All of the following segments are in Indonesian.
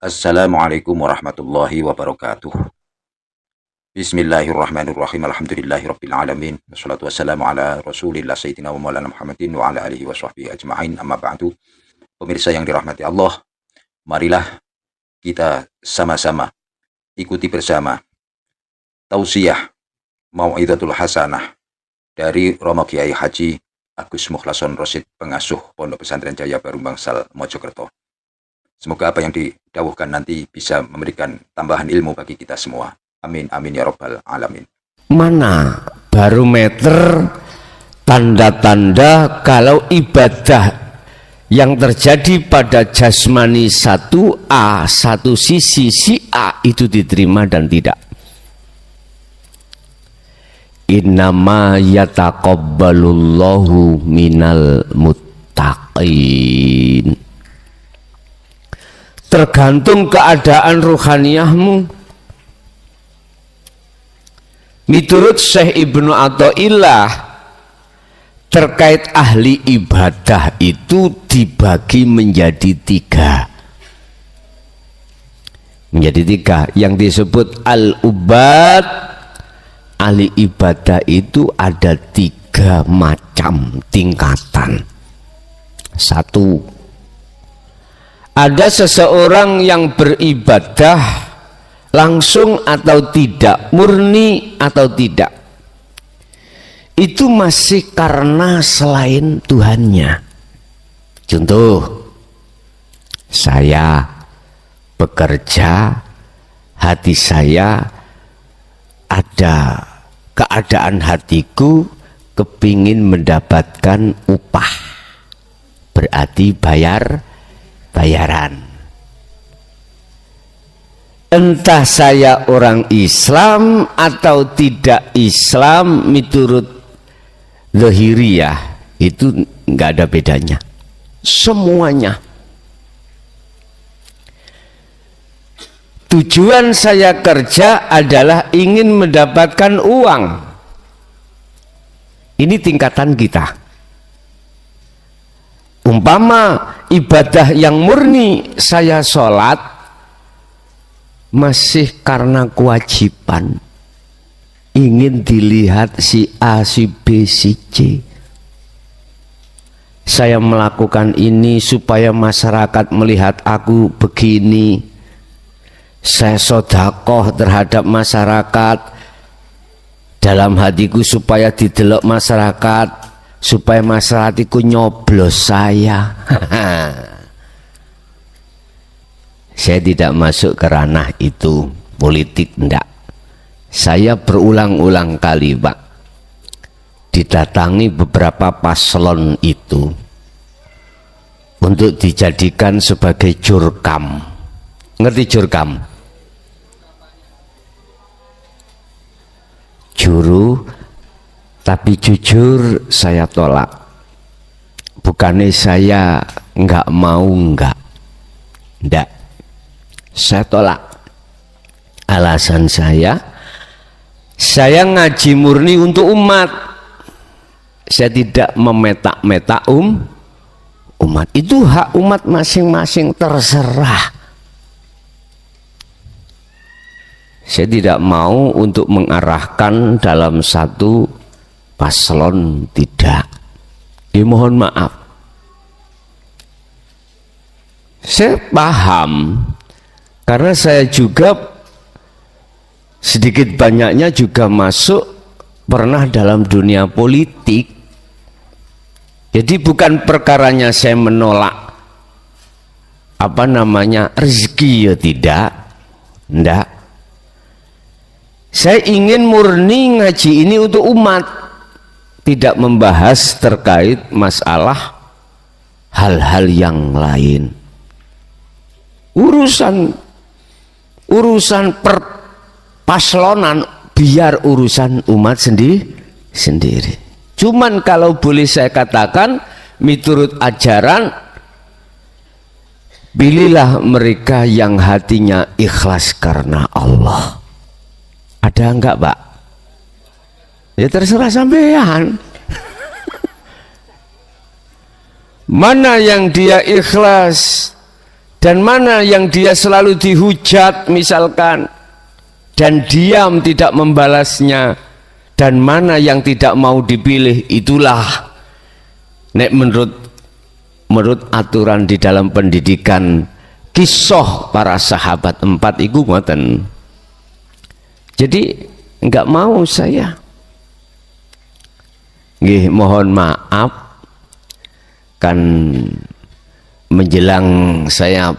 Assalamualaikum warahmatullahi wabarakatuh. Bismillahirrahmanirrahim. Alhamdulillahirabbil alamin. Wassalatu wassalamu ala Rasulillah sayyidina wa maulana Muhammadin wa ala alihi washabbihi ajmain. Amma ba'du. Pemirsa yang dirahmati Allah, marilah kita sama-sama ikuti bersama tausiah mau'izatul hasanah dari Romo Kiai Haji Agus Mukhlason Rosid, pengasuh Pondok Pesantren Jaya Baru Bangsal Mojokerto. Semoga apa yang didawuhkan nanti bisa memberikan tambahan ilmu bagi kita semua. Amin, amin ya rabbal alamin. Mana barometer tanda-tanda kalau ibadah yang terjadi pada jasmani satu A, satu sisi si A itu diterima dan tidak? Innama yataqabbalullahu minal muttaqin. Tergantung keadaan ruhaniyahmu. Menurut Syekh Ibnu Athaillah, terkait ahli ibadah itu dibagi menjadi tiga. Menjadi tiga. Yang disebut al-ubad, ahli ibadah itu ada tiga macam tingkatan. Satu, ada seseorang yang beribadah langsung atau tidak, murni atau tidak, itu masih karena selain Tuhannya. Contoh, saya bekerja, hati saya ada keadaan hatiku kepingin mendapatkan upah, berarti bayaran. Entah saya orang Islam atau tidak Islam, menurut zahiriyah itu nggak ada bedanya, semuanya. Tujuan saya kerja adalah ingin mendapatkan uang. Ini tingkatan kita. Umpama ibadah yang murni, saya sholat masih karena kewajiban, ingin dilihat si A, si B, si C. Saya melakukan ini supaya masyarakat melihat aku begini. Saya sedekah terhadap masyarakat dalam hatiku supaya didelok masyarakat, supaya masyarakat itu nyoblos saya. Saya tidak masuk ke ranah itu, politik enggak. Saya berulang-ulang kali, Pak, didatangi beberapa paslon itu untuk dijadikan sebagai jurkam. Ngerti jurkam? Juru, tapi jujur saya tolak. Bukannya saya enggak mau, enggak. Saya tolak. Alasan saya ngaji murni untuk umat. Saya tidak memetak-metak umat. Itu hak umat masing-masing, terserah. Saya tidak mau untuk mengarahkan dalam satu paslon, tidak. Mohon maaf. Saya paham, karena saya juga sedikit banyaknya juga masuk pernah dalam dunia politik. Jadi bukan perkaranya saya menolak rezeki, ya tidak, enggak. Saya ingin murni ngaji ini untuk umat, tidak membahas terkait masalah hal-hal yang lain. Urusan perpaslonan biar urusan umat sendiri. Cuman kalau boleh saya katakan, menurut ajaran, pilihlah mereka yang hatinya ikhlas karena Allah. Ada enggak, Pak? Ya terserah sampean. Mana yang dia ikhlas dan mana yang dia selalu dihujat misalkan dan diam tidak membalasnya, dan mana yang tidak mau dipilih. Itulah nek menurut aturan di dalam pendidikan kisah para sahabat 4 iku ngoten. Jadi enggak mau saya. Nggih, mohon maaf kan menjelang saya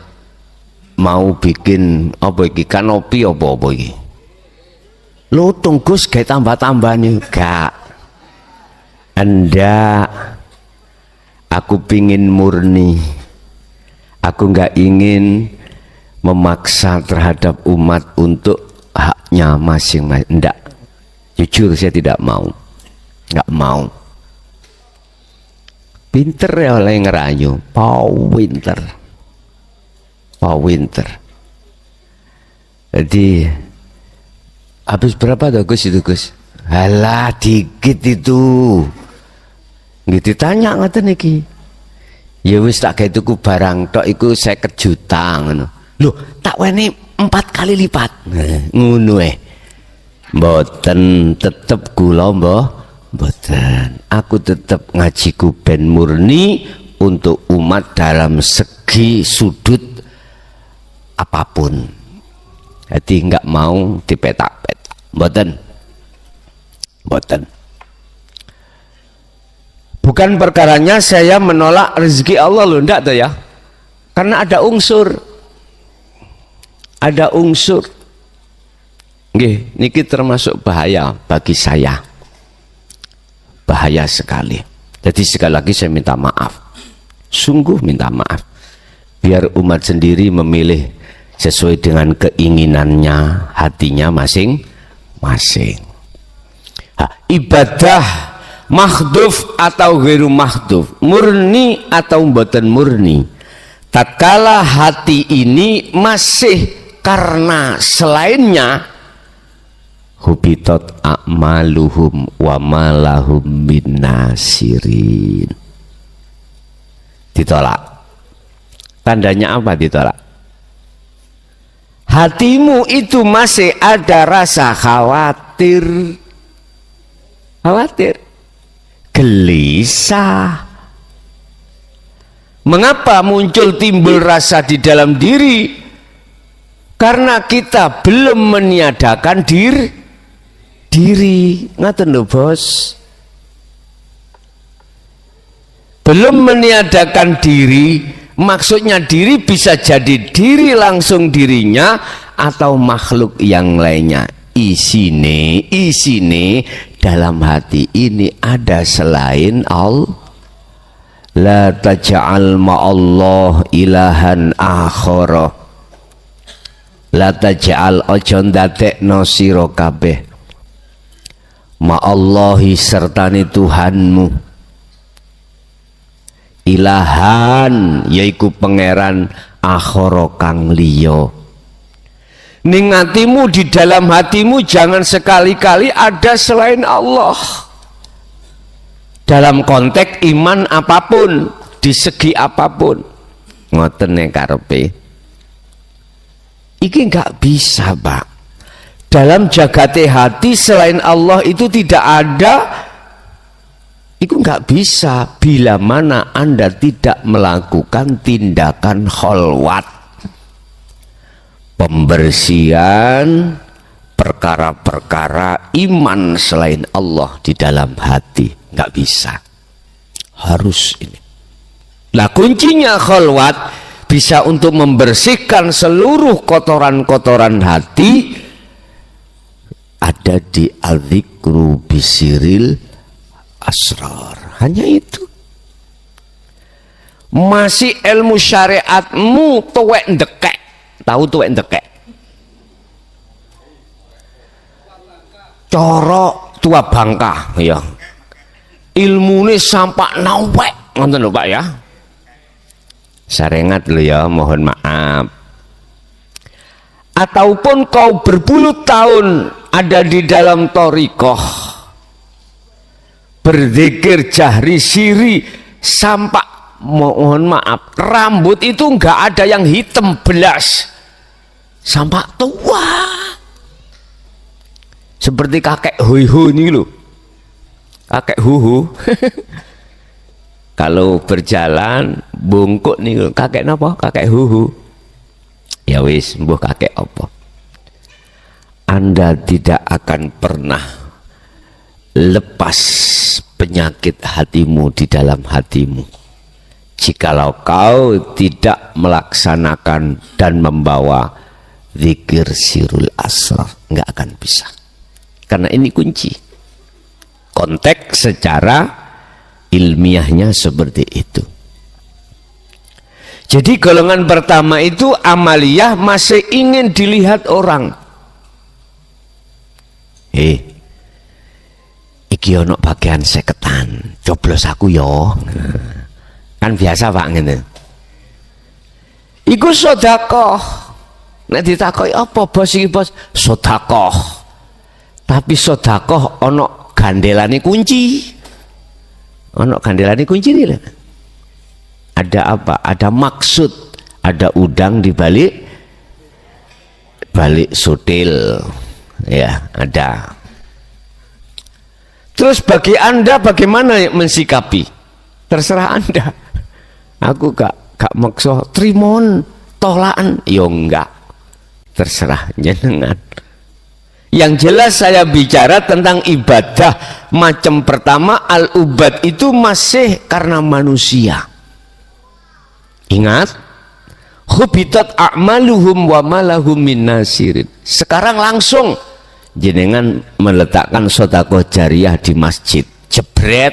mau bikin apa iki, kanopi apa iki. Lutung Gus kayak tambah-tambah nih. Gak. Anda, aku pingin murni. Aku nggak ingin memaksa terhadap umat untuk haknya masing-masing. Enggak. Jujur saya tidak mau. Nggak mau. Pinter ya oleh ngerayu. Pinter. Jadi habis berapa tuh Gus itu Gus? Halah dikit itu. Nggih ditanya ngoten iki. Ya wis tak gawe tuku barang tok iku 50 juta ngono. Lho, tak weni 4 kali lipat. Ngono Mboten, tetep kula mboten. Aku tetep ngajiku ben murni untuk umat dalam segi sudut apapun. Jadi enggak mau dipetak-petak. Mboten. Bukan perkaranya saya menolak rezeki Allah loh, enggak tuh ya. Karena ada unsur. Nggih, niki termasuk bahaya bagi saya. Bahaya sekali. Jadi sekali lagi saya minta maaf. Sungguh minta maaf. Biar umat sendiri memilih sesuai dengan keinginannya, hatinya masing-masing. Ibadah makhduf atau ghairu makhduf, murni atau mboten murni, tatkala hati ini masih karena selainnya, hubitat a'maluhum wa malahum bin nasirin. Ditolak. Tandanya apa ditolak? Hatimu itu masih ada rasa khawatir, gelisah. Mengapa muncul timbul rasa di dalam diri? Karena kita belum meniadakan diri. Ngaten lho bos. Belum meniadakan diri, maksudnya diri bisa jadi diri langsung dirinya atau makhluk yang lainnya. Isine dalam hati ini ada selain Allah. La taj'al ma'allah ilahan akhara. La taj'al ojo ndadekno sira kabeh ma'allahi sertane Tuhanmu ilahan, yaiku pangeran akhara kang liya. Ning hatimu, di dalam hatimu jangan sekali-kali ada selain Allah. Dalam konteks iman apapun, di segi apapun. Ngoten nek karepe. Iki enggak bisa, Pak. Dalam jagate hati selain Allah itu tidak ada. Itu enggak bisa bila mana Anda tidak melakukan tindakan kholwat. Pembersihan perkara-perkara iman selain Allah di dalam hati. Nggak bisa, harus ini. Nah kuncinya kholwat bisa untuk membersihkan seluruh kotoran-kotoran hati ada di al-dzikru bisiril asrar. Hanya itu. Masih ilmu syariatmu tuwek ndekek. Tahu tuwek ndekek? Coro tua bangka ya. Ilmune sampak nawek ngoten lho Pak ya. Sarengat lho ya, mohon maaf. Ataupun kau berpuluh tahun ada di dalam thariqah, berzikir jahri siri sampak mohon maaf, rambut itu nggak ada yang hitam belas sampai tua, seperti kakek huhu ini loh, kakek huhu. Kalau berjalan bungkuk nih loh, kakek napa? Kakek huhu. Ya wis, mbuh kakek apa? Anda tidak akan pernah lepas penyakit hatimu di dalam hatimu jikalau kau tidak melaksanakan dan membawa zikir sirul asrar. Nggak akan bisa, karena ini kunci. Konteks secara ilmiahnya seperti itu. Jadi golongan pertama itu amaliyah, masih ingin dilihat orang. Iki ono bagian seketan, coblos aku yo. Kan biasa Pak ngene. Iku sedekah. Nek ditakoki apa bos iki bos? Sedekah. Tapi sedekah ono gandelane kunci. Ono gandelane kunci nih. Ada apa? Ada maksud, ada udang di balik sutil. Ya, ada. Terus bagi Anda bagaimana mensikapi? Terserah Anda. Aku gak maksa trimon tolaan, yo enggak. Terserah jenengan. Yang jelas saya bicara tentang ibadah macam pertama, al-ubad itu masih karena manusia. Ingat, hubitat a'maluhum wa malahum min nasirin. Sekarang langsung jenengan meletakkan sedekah jariyah di masjid, jebret,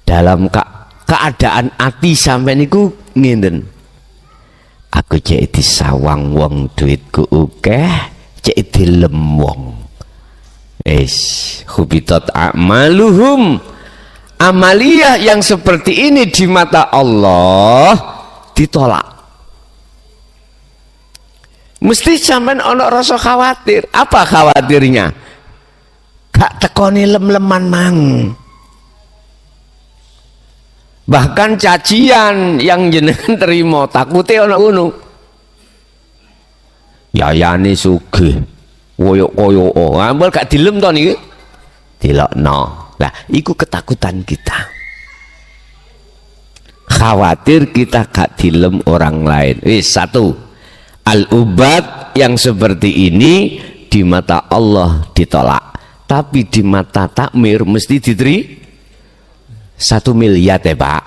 dalam keadaan hati sampai niku ngenden, aku cek disawang wong duitku akeh, cek dilem wong. Hubitat a'maluhum, amaliyah yang seperti ini di mata Allah ditolak. Mesti sampean ono rasa khawatir. Apa khawatirnya? Gak tekoni lem-leman mang. Bahkan cacian yang jenengan terima takutnya ono ngono. Yayane sugih, koyok-koyok, ampun gak dilem to niki. Dilokno. Lah, iku ketakutan kita. Khawatir kita gak dilem orang lain. Wis satu. Al-ubad yang seperti ini di mata Allah ditolak, tapi di mata takmir mesti diterima. 1 miliar ya Pak.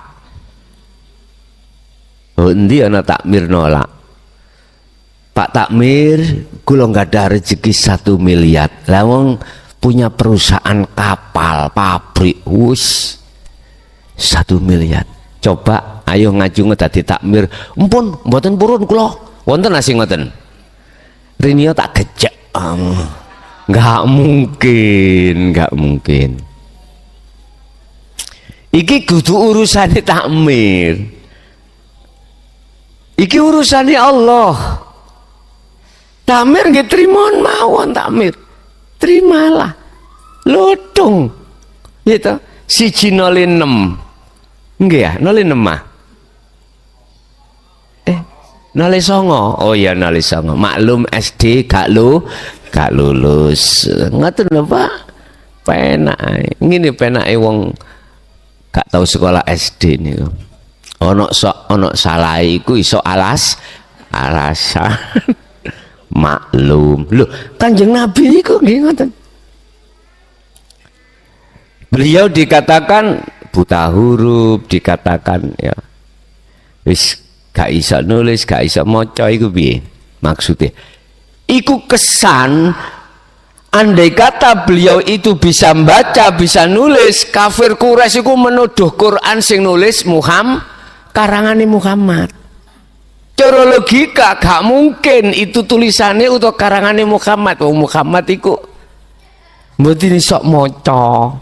Oh endi ana takmir nolak? Pak takmir kula nggak ada rezeki 1 miliar. Lah wong punya perusahaan kapal, pabrik, wus 1 miliar. Coba ayo ngaju dadi takmir. Empun mboten purun kula. Wonten nasi ngoten. Rinio tak gejek. Nggak mungkin, nggak mungkin. Iki kudu urusane takmir. Iki urusane Allah. Takmir nggih trimon mawon takmir. Terimalah. Lodong. Gitu. 106. Nggih ya, 06 mah. 09. Oh iya 09. Maklum SD gak lulus. Ngoten lho Pak. Penak. Ngene penake wong gak tahu sekolah SD niku. Ono salah iku iso alasan. Maklum. Loh, Kanjeng Nabi niku nggih ngoten. Beliau dikatakan buta huruf, dikatakan ya wis gak iso nulis, gak iso maca, iku piye maksudnya? Iku kesan, andai kata beliau itu bisa membaca, bisa nulis, kafir Quraisy iku menuduh Quran sing nulis karangane Muhammad. Cara logika gak mungkin itu tulisannya atau karangane Muhammad. Muhammad iku mboten iso maca.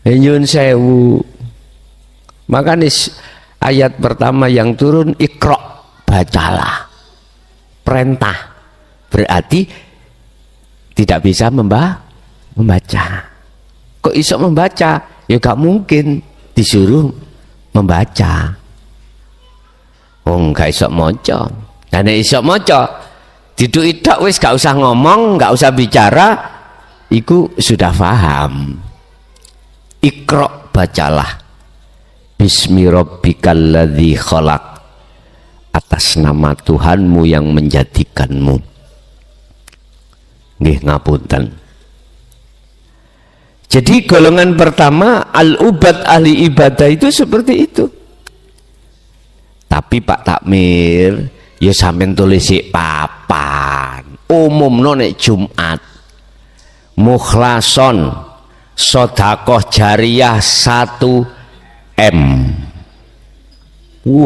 Nyuwun sewu. Makanya ayat pertama yang turun Iqra, bacalah, perintah, berarti tidak bisa membaca. Kok iso membaca? Ya gak mungkin. disuruh membaca. Oh, gak iso maca. Dan nek iso maca, diduk tok wis gak usah ngomong, gak usah bicara, iku sudah paham. Iqra, bacalah. Bismi rabbikal ladzi khalaq, atas nama Tuhanmu yang menjadikanmu. Nggih ngapunten. Jadi golongan pertama al-ubad, ahli ibadah itu seperti itu. Tapi Pak Takmir, ya sampean tulis papan. Umumno nek Jumat. Mukhlason sedekah jariyah 1 M.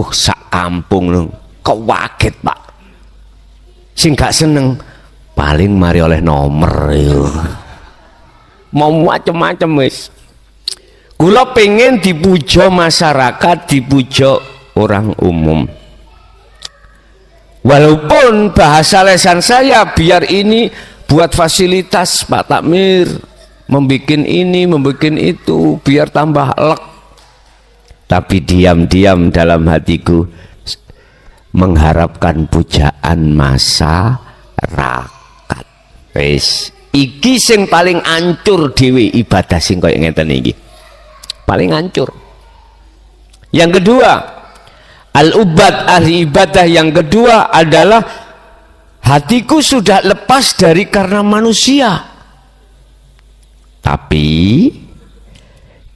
Sak kampung lho. Kewaget, Pak. Sing gak seneng paling mari oleh nomor yo. Mau macam-macam wis. Kula pengen dipuja masyarakat, dipuja orang umum. Walaupun bahasa lesan saya biar ini buat fasilitas Pak Takmir, membikin ini, membikin itu, biar tambah elek. Tapi diam-diam dalam hatiku mengharapkan pujaan masyarakat. Wis, iki sing paling ancur dhewe ibadah sing koyo ngeten iki. Paling ancur. Yang kedua, al-ubad, ahli ibadah yang kedua adalah hatiku sudah lepas dari karena manusia, tapi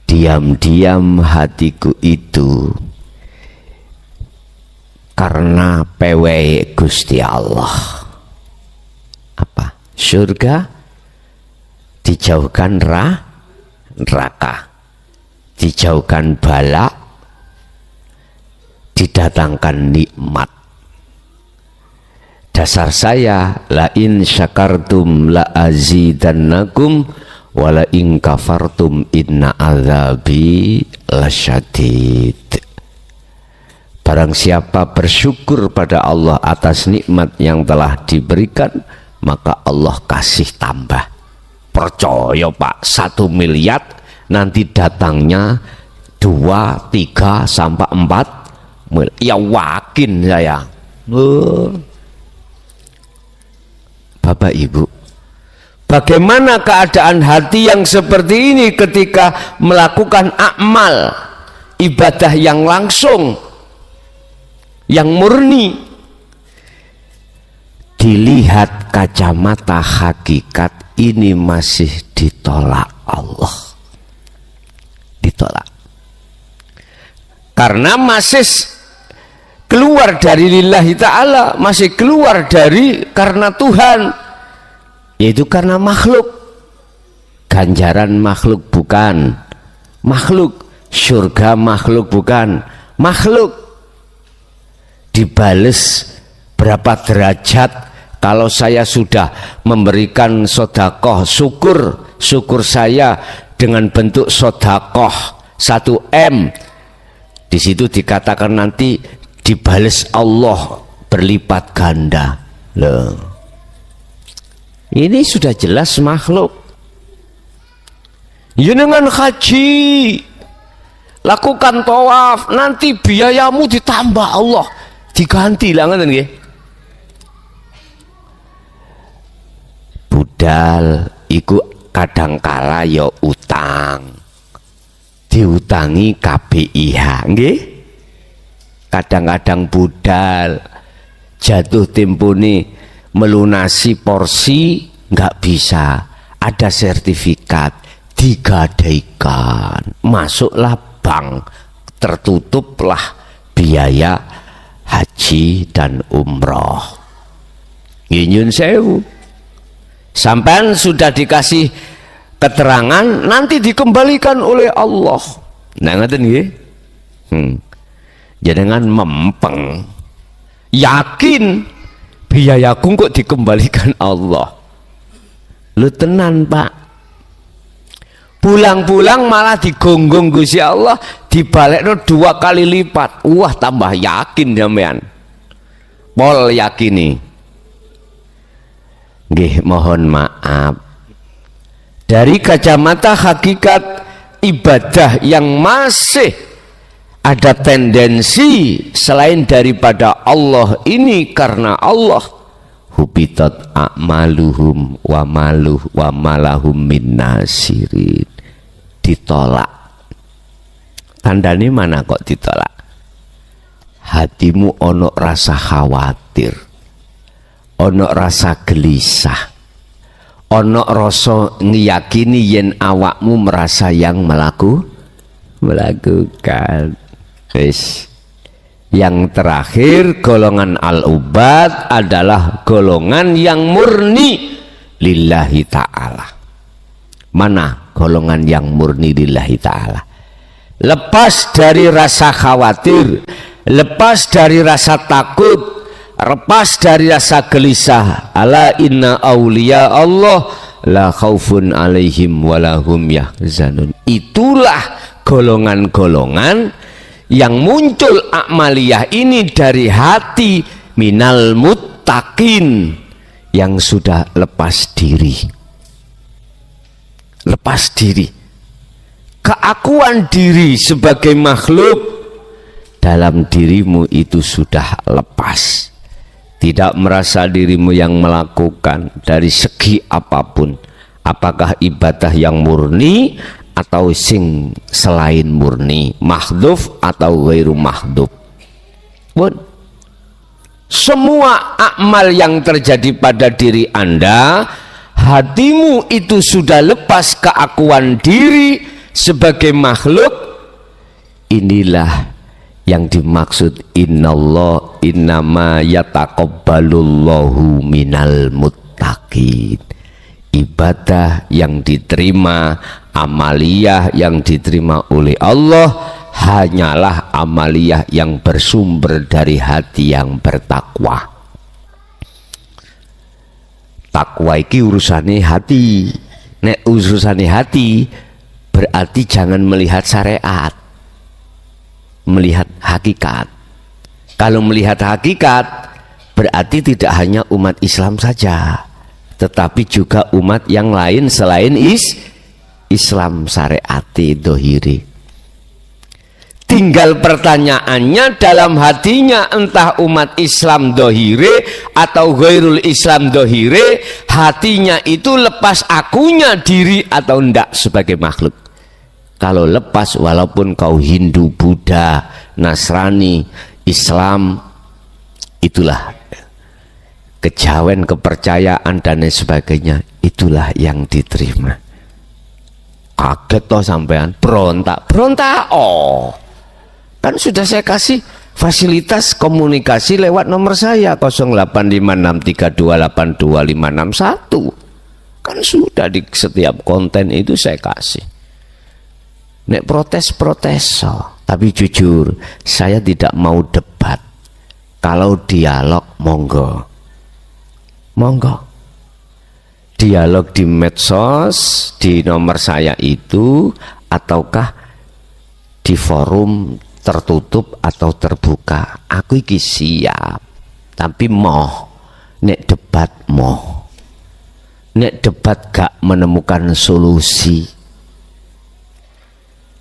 diam-diam hatiku itu karena pewe Gusti Allah. Apa? Surga dijauhkan neraka, dijauhkan bala, didatangkan nikmat. Dasar saya, la in syakartum la azidannakum wa la in kafartum inna azabi lasyadid. Barang siapa bersyukur pada Allah atas nikmat yang telah diberikan, maka Allah kasih tambah. Percaya Pak, 1 miliar nanti datangnya 2, 3 sampai 4 miliar. Ya yakin saya. Bapak Ibu, bagaimana keadaan hati yang seperti ini ketika melakukan amal ibadah yang langsung, yang murni? Dilihat kacamata hakikat, ini masih ditolak Allah, ditolak karena masih keluar dari lillahi ta'ala, masih keluar dari karena Tuhan, yaitu karena makhluk. Ganjaran makhluk bukan makhluk, surga makhluk bukan makhluk. Dibales berapa derajat kalau saya sudah memberikan sodakoh, syukur saya dengan bentuk sodakoh 1 M. Di situ dikatakan nanti dibales Allah berlipat ganda. Loh, ini sudah jelas makhluk. Jenengan haji, lakukan tawaf, nanti biayamu ditambah Allah, diganti lah ngoten nggih. Budal iku kadangkala ya utang, diutangi KPIH nggih. Kadang-kadang budal jatuh tempo nih melunasi porsi nggak bisa, ada sertifikat, digadaikan, masuklah bank, tertutuplah biaya haji dan umroh. Nyun sewu, sampean sudah dikasih keterangan, nanti dikembalikan oleh Allah. Nah ngaten nggih. Jangan mempeng, yakin biayaku kok dikembalikan Allah. Lu tenan Pak, pulang-pulang malah digonggong Gusti Allah, dibalekno 2 kali lipat. Wah, tambah yakin sampean. Pol yakini. Nggih, mohon maaf. Dari kacamata hakikat ibadah yang masih ada tendensi selain daripada Allah ini karena Allah, hubitat a'maluhum wa malahum min nasirin, ditolak. Tandanya mana kok ditolak? Hatimu ono rasa khawatir, ono rasa gelisah, ono rasa ngiyakini yen awakmu merasa yang melakukan. Yang terakhir, golongan al-ubad adalah golongan yang murni lillahi ta'ala. Mana golongan yang murni lillahi ta'ala? Lepas dari rasa khawatir, lepas dari rasa takut, lepas dari rasa gelisah. Ala inna awliya Allah la khaufun alaihim walahum yahzanun. Itulah golongan-golongan yang muncul amaliyah ini dari hati minal muttaqin, yang sudah lepas diri. Lepas diri, keakuan diri sebagai makhluk dalam dirimu itu sudah lepas. Tidak merasa dirimu yang melakukan dari segi apapun, apakah ibadah yang murni atau sing selain murni, mahdhuf atau ghairu mahdhuf pun, semua amal yang terjadi pada diri Anda, hatimu itu sudah lepas keakuan diri sebagai makhluk. Inilah yang dimaksud innallah innama yataqabbalullahu minal muttaqin. Ibadah yang diterima, amaliyah yang diterima oleh Allah hanyalah amaliyah yang bersumber dari hati yang bertakwa. Takwa iki urusane hati. Nek urusane hati berarti jangan melihat syariat, melihat hakikat. Kalau melihat hakikat berarti tidak hanya umat Islam saja, tetapi juga umat yang lain selain Islam syariati dohiri. Tinggal pertanyaannya dalam hatinya, entah umat Islam dohire atau ghairul Islam dohire, hatinya itu lepas akunya diri atau enggak sebagai makhluk. Kalau lepas, walaupun kau Hindu, Buddha, Nasrani, Islam, itulah kejawen, kepercayaan dan lain sebagainya, itulah yang diterima. Kaget toh sampean, berontak oh, kan sudah saya kasih fasilitas komunikasi lewat nomor saya 085632825561, kan sudah di setiap konten itu saya kasih. Nek protes tapi jujur saya tidak mau debat. Kalau dialog monggo dialog di medsos, di nomor saya itu, ataukah di forum tertutup atau terbuka, aku iki siap. Tapi nek debat gak menemukan solusi,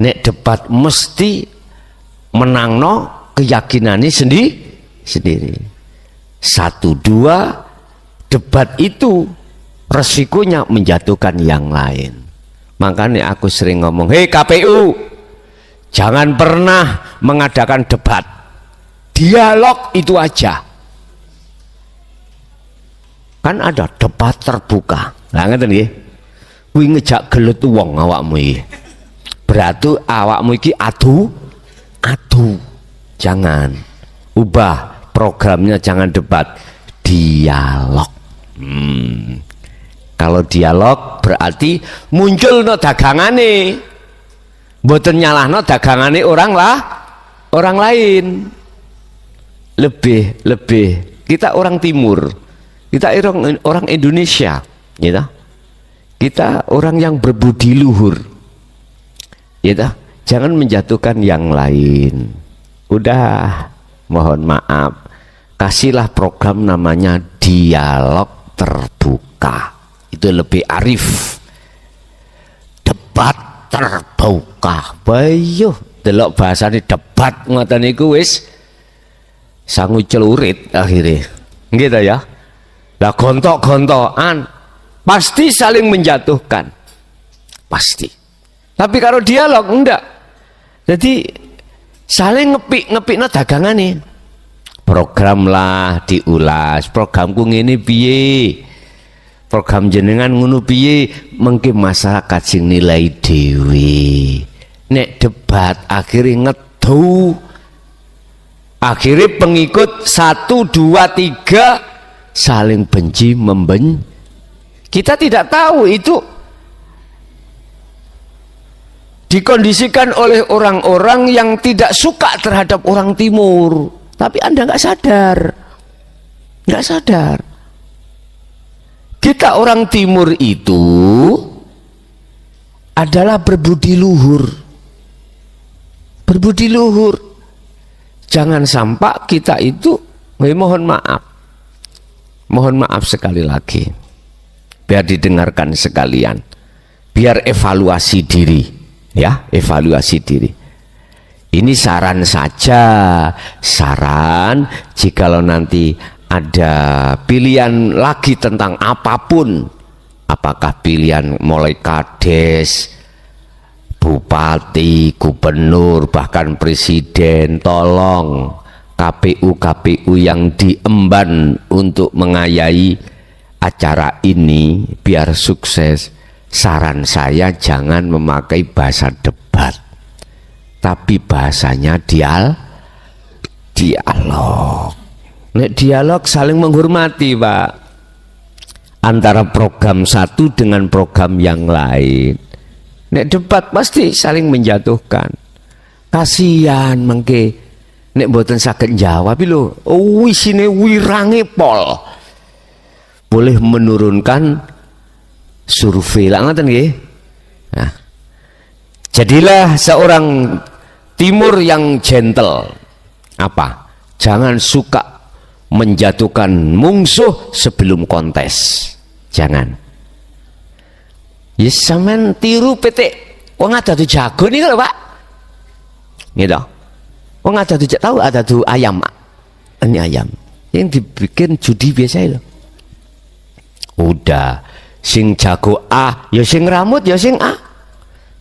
nek debat mesti menangno keyakinannya sendiri. 1-2 debat itu resikonya menjatuhkan yang lain. Makanya aku sering ngomong, hei KPU, jangan pernah mengadakan debat, dialog itu aja. Kan ada debat terbuka, lah ngeten nggih, kuwi ngejak gelut wong awakmu iki. Berarti awakmu iki adu. Jangan ubah programnya, jangan debat, dialog. Kalau dialog berarti muncul no dagangane, mboten nyalahno dagangane orang lain. Lebih kita orang timur, kita orang Indonesia, gitu. Kita orang yang berbudi luhur, gitu. Jangan menjatuhkan yang lain. Udah, mohon maaf, kasihlah program namanya dialog terbuka. Itu lebih arif. Debat terbuka. kabeh delok bahasane debat ngoten niku wis sangu celurit akhirnya gitu ya. Lah gontok-gontokan pasti saling menjatuhkan, pasti. Tapi kalau dialog enggak, jadi saling ngepik dagangan nih. Program lah diulas, programku ngene piye, program jenengan ngono piye, mengke masyarakat sing nilai dewi. Nek debat akhirnya ngedu, akhirnya pengikut 1, 2, 3 saling benci membenci. Kita tidak tahu itu dikondisikan oleh orang-orang yang tidak suka terhadap orang timur, tapi Anda nggak sadar. Kita orang timur itu adalah berbudi luhur. Jangan sampai kita itu, mohon maaf sekali lagi, biar didengarkan sekalian, biar evaluasi diri, ya, evaluasi diri. Ini saran saja, saran jikalau nanti ada pilihan lagi tentang apapun, apakah pilihan mulai kades, bupati, gubernur, bahkan presiden, tolong KPU yang diemban untuk mengayahi acara ini biar sukses. Saran saya jangan memakai bahasa debat, tapi bahasanya dialog. Nek dialog saling menghormati, Pak, antara program satu dengan program yang lain. Nek debat pasti saling menjatuhkan. Kasihan mengke nek mboten saged jawab lho, wisine wirange pol. Boleh menurunkan survei lah ngoten nggih. Nah, jadilah seorang timur yang gentle. Apa? Jangan suka menjatuhkan musuh sebelum kontes. Jangan. Ya sampean tiru PT wong ada tuh jago nih kalau Pak. Gitu. Wong ada tuh tahu ada tuh ayam. Ini ayam yang dibikin judi biasa itu. Udah sing jago A, ya sing rambut ya sing A.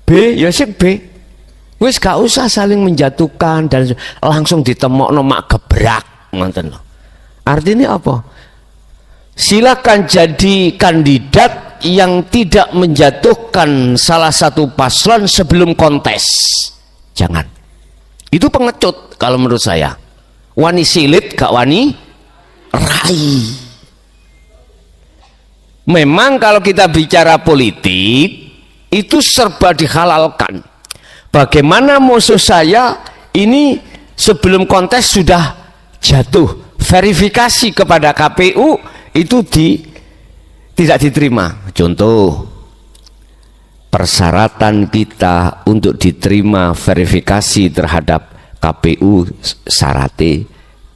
B ya sing B. Wis gak usah saling menjatuhkan dan langsung ditemokno mak gebrak ngoten lho. Artinya apa? Silakan jadi kandidat yang tidak menjatuhkan salah satu paslon sebelum kontes. Jangan. Itu pengecut kalau menurut saya. Wani silit gak wani rai. Memang kalau kita bicara politik itu serba dihalalkan. Bagaimana musuh saya ini sebelum kontes sudah jatuh, verifikasi kepada KPU itu tidak diterima. Contoh, persyaratan kita untuk diterima verifikasi terhadap KPU syaratnya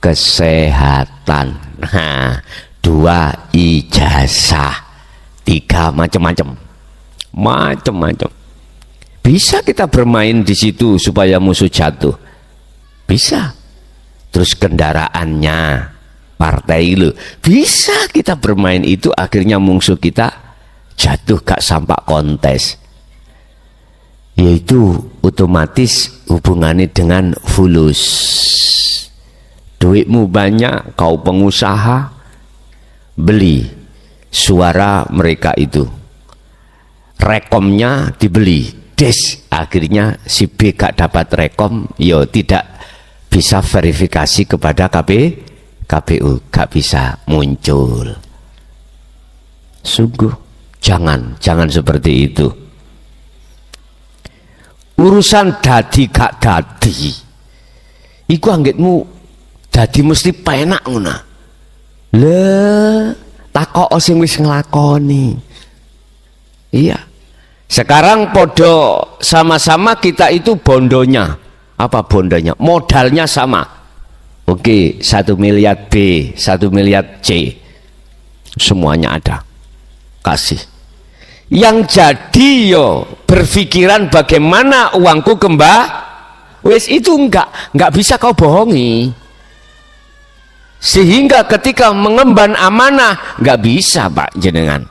kesehatan. Nah, 2 ijazah, 3 macam-macam. Bisa kita bermain di situ supaya musuh jatuh. Bisa. Terus kendaraannya, partai lu, bisa kita bermain itu, akhirnya musuh kita jatuh gak sampai kontes. Yaitu otomatis hubungannya dengan fulus. Duitmu banyak, kau pengusaha, beli suara mereka itu, rekomnya dibeli, akhirnya si B gak dapat rekom, yo tidak bisa verifikasi kepada KPU, gak bisa muncul. Sungguh jangan seperti itu. Urusan dadi gak dadi iku anggitmu dadi mesti penak ngono. Le takok sing wis nglakoni. Iya. Sekarang podo sama-sama kita itu bondonya. Apa bondonya? Modalnya sama. Oke, 1 miliar B, 1 miliar C. Semuanya ada. Kasih. yang jadi yo berpikiran bagaimana uangku wis itu enggak bisa kau bohongi. Sehingga ketika mengemban amanah nggak bisa Pak jenengan.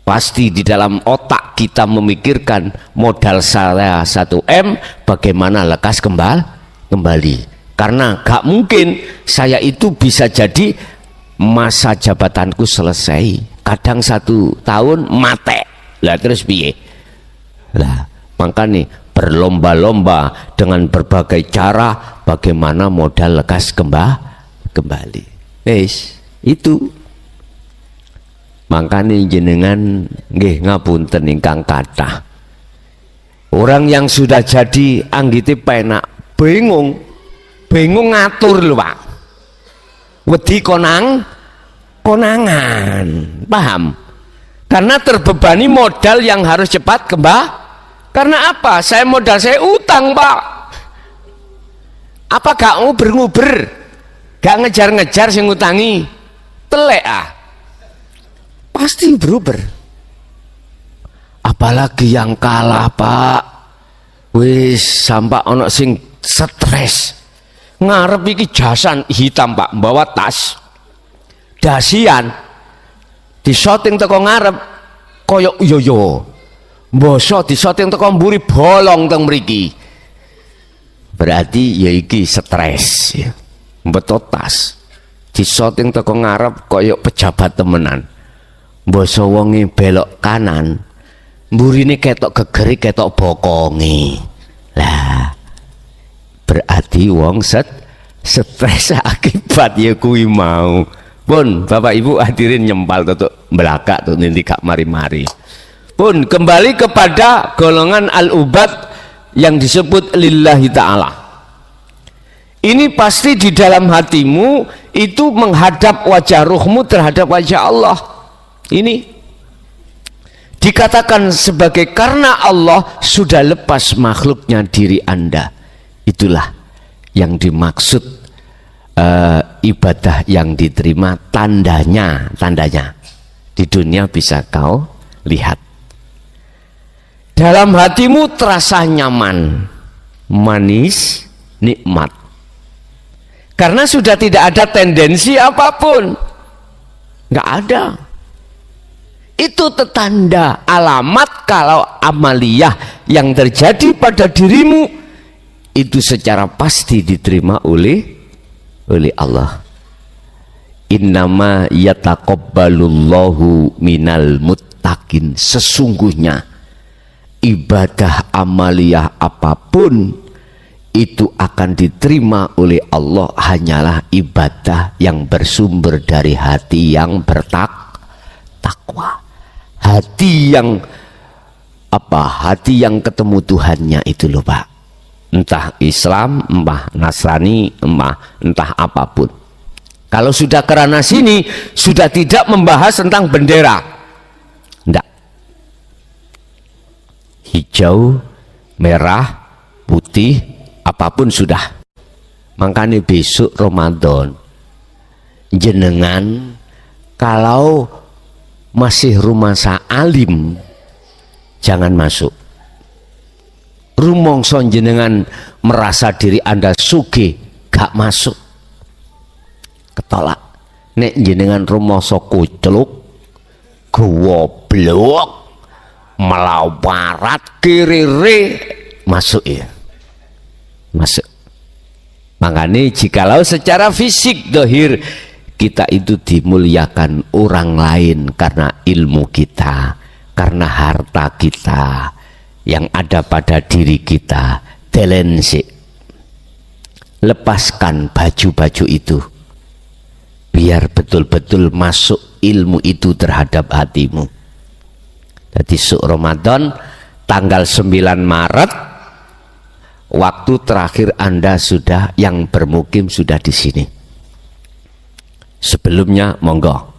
Pasti di dalam otak kita memikirkan modal saya 1M bagaimana lekas kembali. Karena gak mungkin saya itu bisa jadi masa jabatanku selesai. Kadang 1 tahun mate. Lah terus piye? Lah makanya berlomba-lomba dengan berbagai cara bagaimana modal lekas kembali. Itu makanya jenengan nggih ngapunten ingkang kathah. Orang yang sudah jadi anggite penak bingung ngatur lho Pak. Wedi konangan. Paham? Karena terbebani modal yang harus cepat Karena apa? Modal saya utang Pak. Apa gak nguber-nguber? Gak ngejar-ngejar sing ngutangi? Telek pasti beruber. Apalagi yang kalah Pak, wis sampai ono sing stres ngarep iki jasan hitam Pak, bawa tas dasian di shooting teko ngarep koyok yoyo bosok di shooting teko mburi bolong teng mriki, berarti ya iki stres ya. Betul tas di shooting teko ngarep koyok pejabat temenan. Mbasa wonge belok kanan, mburine ketok gegeri ketok bokonge. Lah, berarti wong stres akibat ya kuwi mau. Pun Bapak Ibu hadirin nyempal tutuk belakak tuh nanti gak mari-mari. Pun kembali kepada golongan al-ubad yang disebut lillahi ta'ala. Ini pasti di dalam hatimu itu menghadap wajah ruhmu terhadap wajah Allah. Ini dikatakan sebagai karena Allah sudah lepas makhluknya diri Anda. Itulah yang dimaksud ibadah yang diterima, tandanya di dunia bisa kau lihat. Dalam hatimu terasa nyaman, manis, nikmat, karena sudah tidak ada tendensi apapun, nggak ada. Itu tetanda alamat kalau amaliyah yang terjadi pada dirimu itu secara pasti diterima oleh Allah. Innama yataqabbalullahu minal muttaqin. Sesungguhnya ibadah amaliyah apapun itu akan diterima oleh Allah hanyalah ibadah yang bersumber dari hati yang bertakwa. Hati yang hati yang ketemu Tuhannya itu loh Pak. Entah Islam, entah Nasrani, entah apapun. Kalau sudah kerana sini sudah tidak membahas tentang bendera, enggak. Hijau, merah, putih, apapun sudah. Makanya besok Ramadan jenengan kalau masih rumasa alim jangan masuk. Rumongso jenengan merasa diri Anda sugih gak masuk, ketolak. Nek jenengan rumongso kucluk, goblok, melawarat, kirire, masuk ya, masuk. Makanya jikalau secara fisik dohir kita itu dimuliakan orang lain karena ilmu kita, karena harta kita yang ada pada diri kita, telensi, lepaskan baju-baju itu biar betul-betul masuk ilmu itu terhadap hatimu. Jadi Ramadan tanggal 9 Maret waktu terakhir Anda sudah yang bermukim sudah di sini. Sebelumnya monggo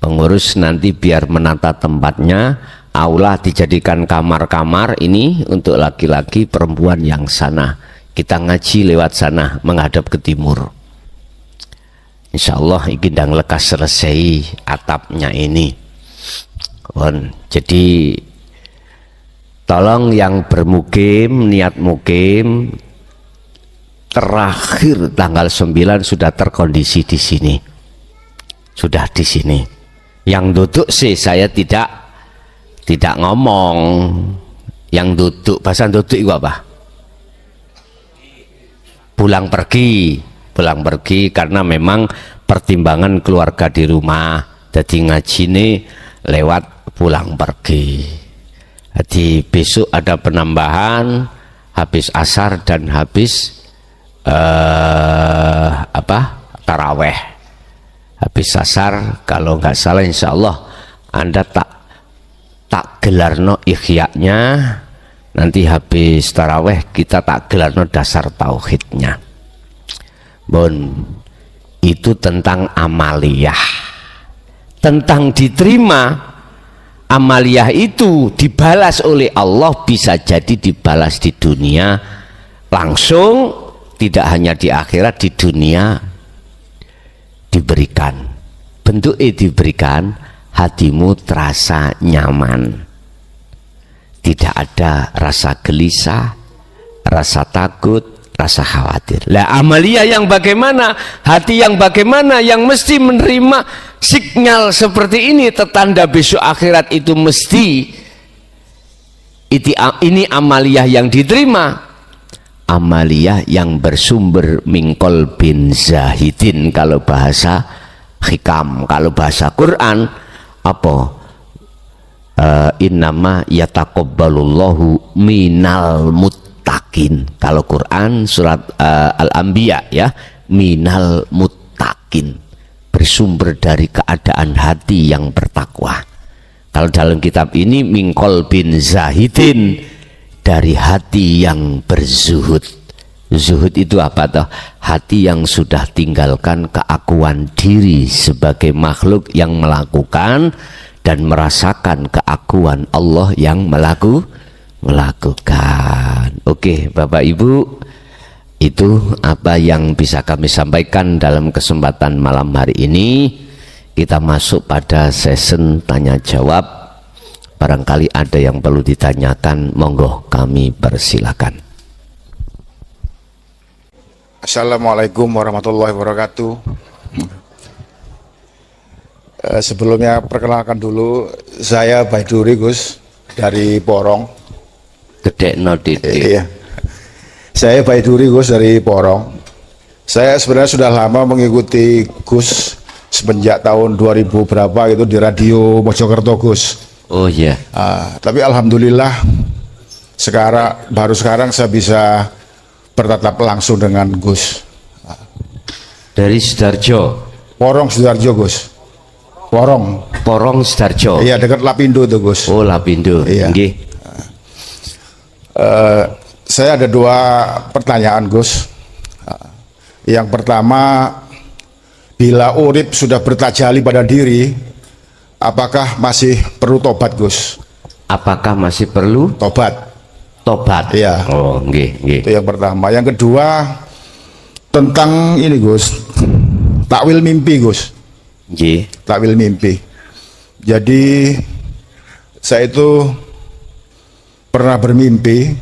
pengurus nanti biar menata tempatnya, aula dijadikan kamar-kamar ini untuk laki-laki, perempuan yang sana. Kita ngaji lewat sana menghadap ke timur. Insya Allah iki ndang lekas selesai atapnya ini. Jadi tolong yang bermukim, niat mukim terakhir tanggal 9 sudah terkondisi di sini. Sudah di sini. Yang duduk sih saya tidak ngomong. Yang duduk, bahasa duduk itu apa? Pulang pergi karena memang pertimbangan keluarga di rumah. Jadi ngaji ini lewat pulang pergi. Jadi besok ada penambahan habis asar dan habis taraweh. Habis asar kalau nggak salah insya Allah Anda tak gelarno ihya'nya, nanti habis taraweh kita tak gelarno dasar tauhidnya. Itu tentang amaliyah, tentang diterima. Amaliyah itu dibalas oleh Allah, bisa jadi dibalas di dunia langsung, tidak hanya di akhirat, di dunia diberikan. Bentuknya diberikan, hatimu terasa nyaman, tidak ada rasa gelisah, rasa takut, rasa khawatir. Lah amaliyah yang bagaimana, hati yang bagaimana, yang mesti menerima sinyal seperti ini, tetanda besok akhirat itu mesti ini amaliyah yang diterima, amaliyah yang bersumber mingkol bin zahidin kalau bahasa hikam. Kalau bahasa Quran apa? Innama yataqabbalullahu minal muttaqin. Kalau Quran surat Al-Anbiya ya, minal muttaqin, bersumber dari keadaan hati yang bertakwa. Kalau dalam kitab ini mingkol bin zahidin, dari hati yang berzuhud. Zuhud itu apa toh? Hati yang sudah tinggalkan keakuan diri sebagai makhluk yang melakukan dan merasakan keakuan Allah yang melakukan. Oke, Bapak Ibu, itu apa yang bisa kami sampaikan dalam kesempatan malam hari ini. Kita masuk pada sesi tanya jawab. Barangkali ada yang perlu ditanyakan, monggo kami persilakan. Assalamualaikum warahmatullahi wabarakatuh. Sebelumnya perkenalkan dulu, saya Baiduri Gus dari Porong. Gede no titik. Iya. Saya Baiduri Gus dari Porong. Saya sebenarnya sudah lama mengikuti Gus semenjak tahun 2000 berapa gitu di radio Mojokerto Gus. Oh iya. Tapi alhamdulillah baru sekarang saya bisa bertatap langsung dengan Gus. Dari Sidoarjo. Porong Sidoarjo Gus. Porong Sidoarjo. Iya, dekat Lapindo tuh Gus. Oh Lapindo. Iya. Saya ada 2 pertanyaan Gus. Yang pertama, bila urip sudah bertajali pada diri, apakah masih perlu tobat Gus? Apakah masih perlu Tobat. Iya. Oh nggih. Itu yang pertama. Yang kedua, tentang ini Gus, takwil mimpi Gus. Nggih. Takwil mimpi. Jadi saya itu pernah bermimpi,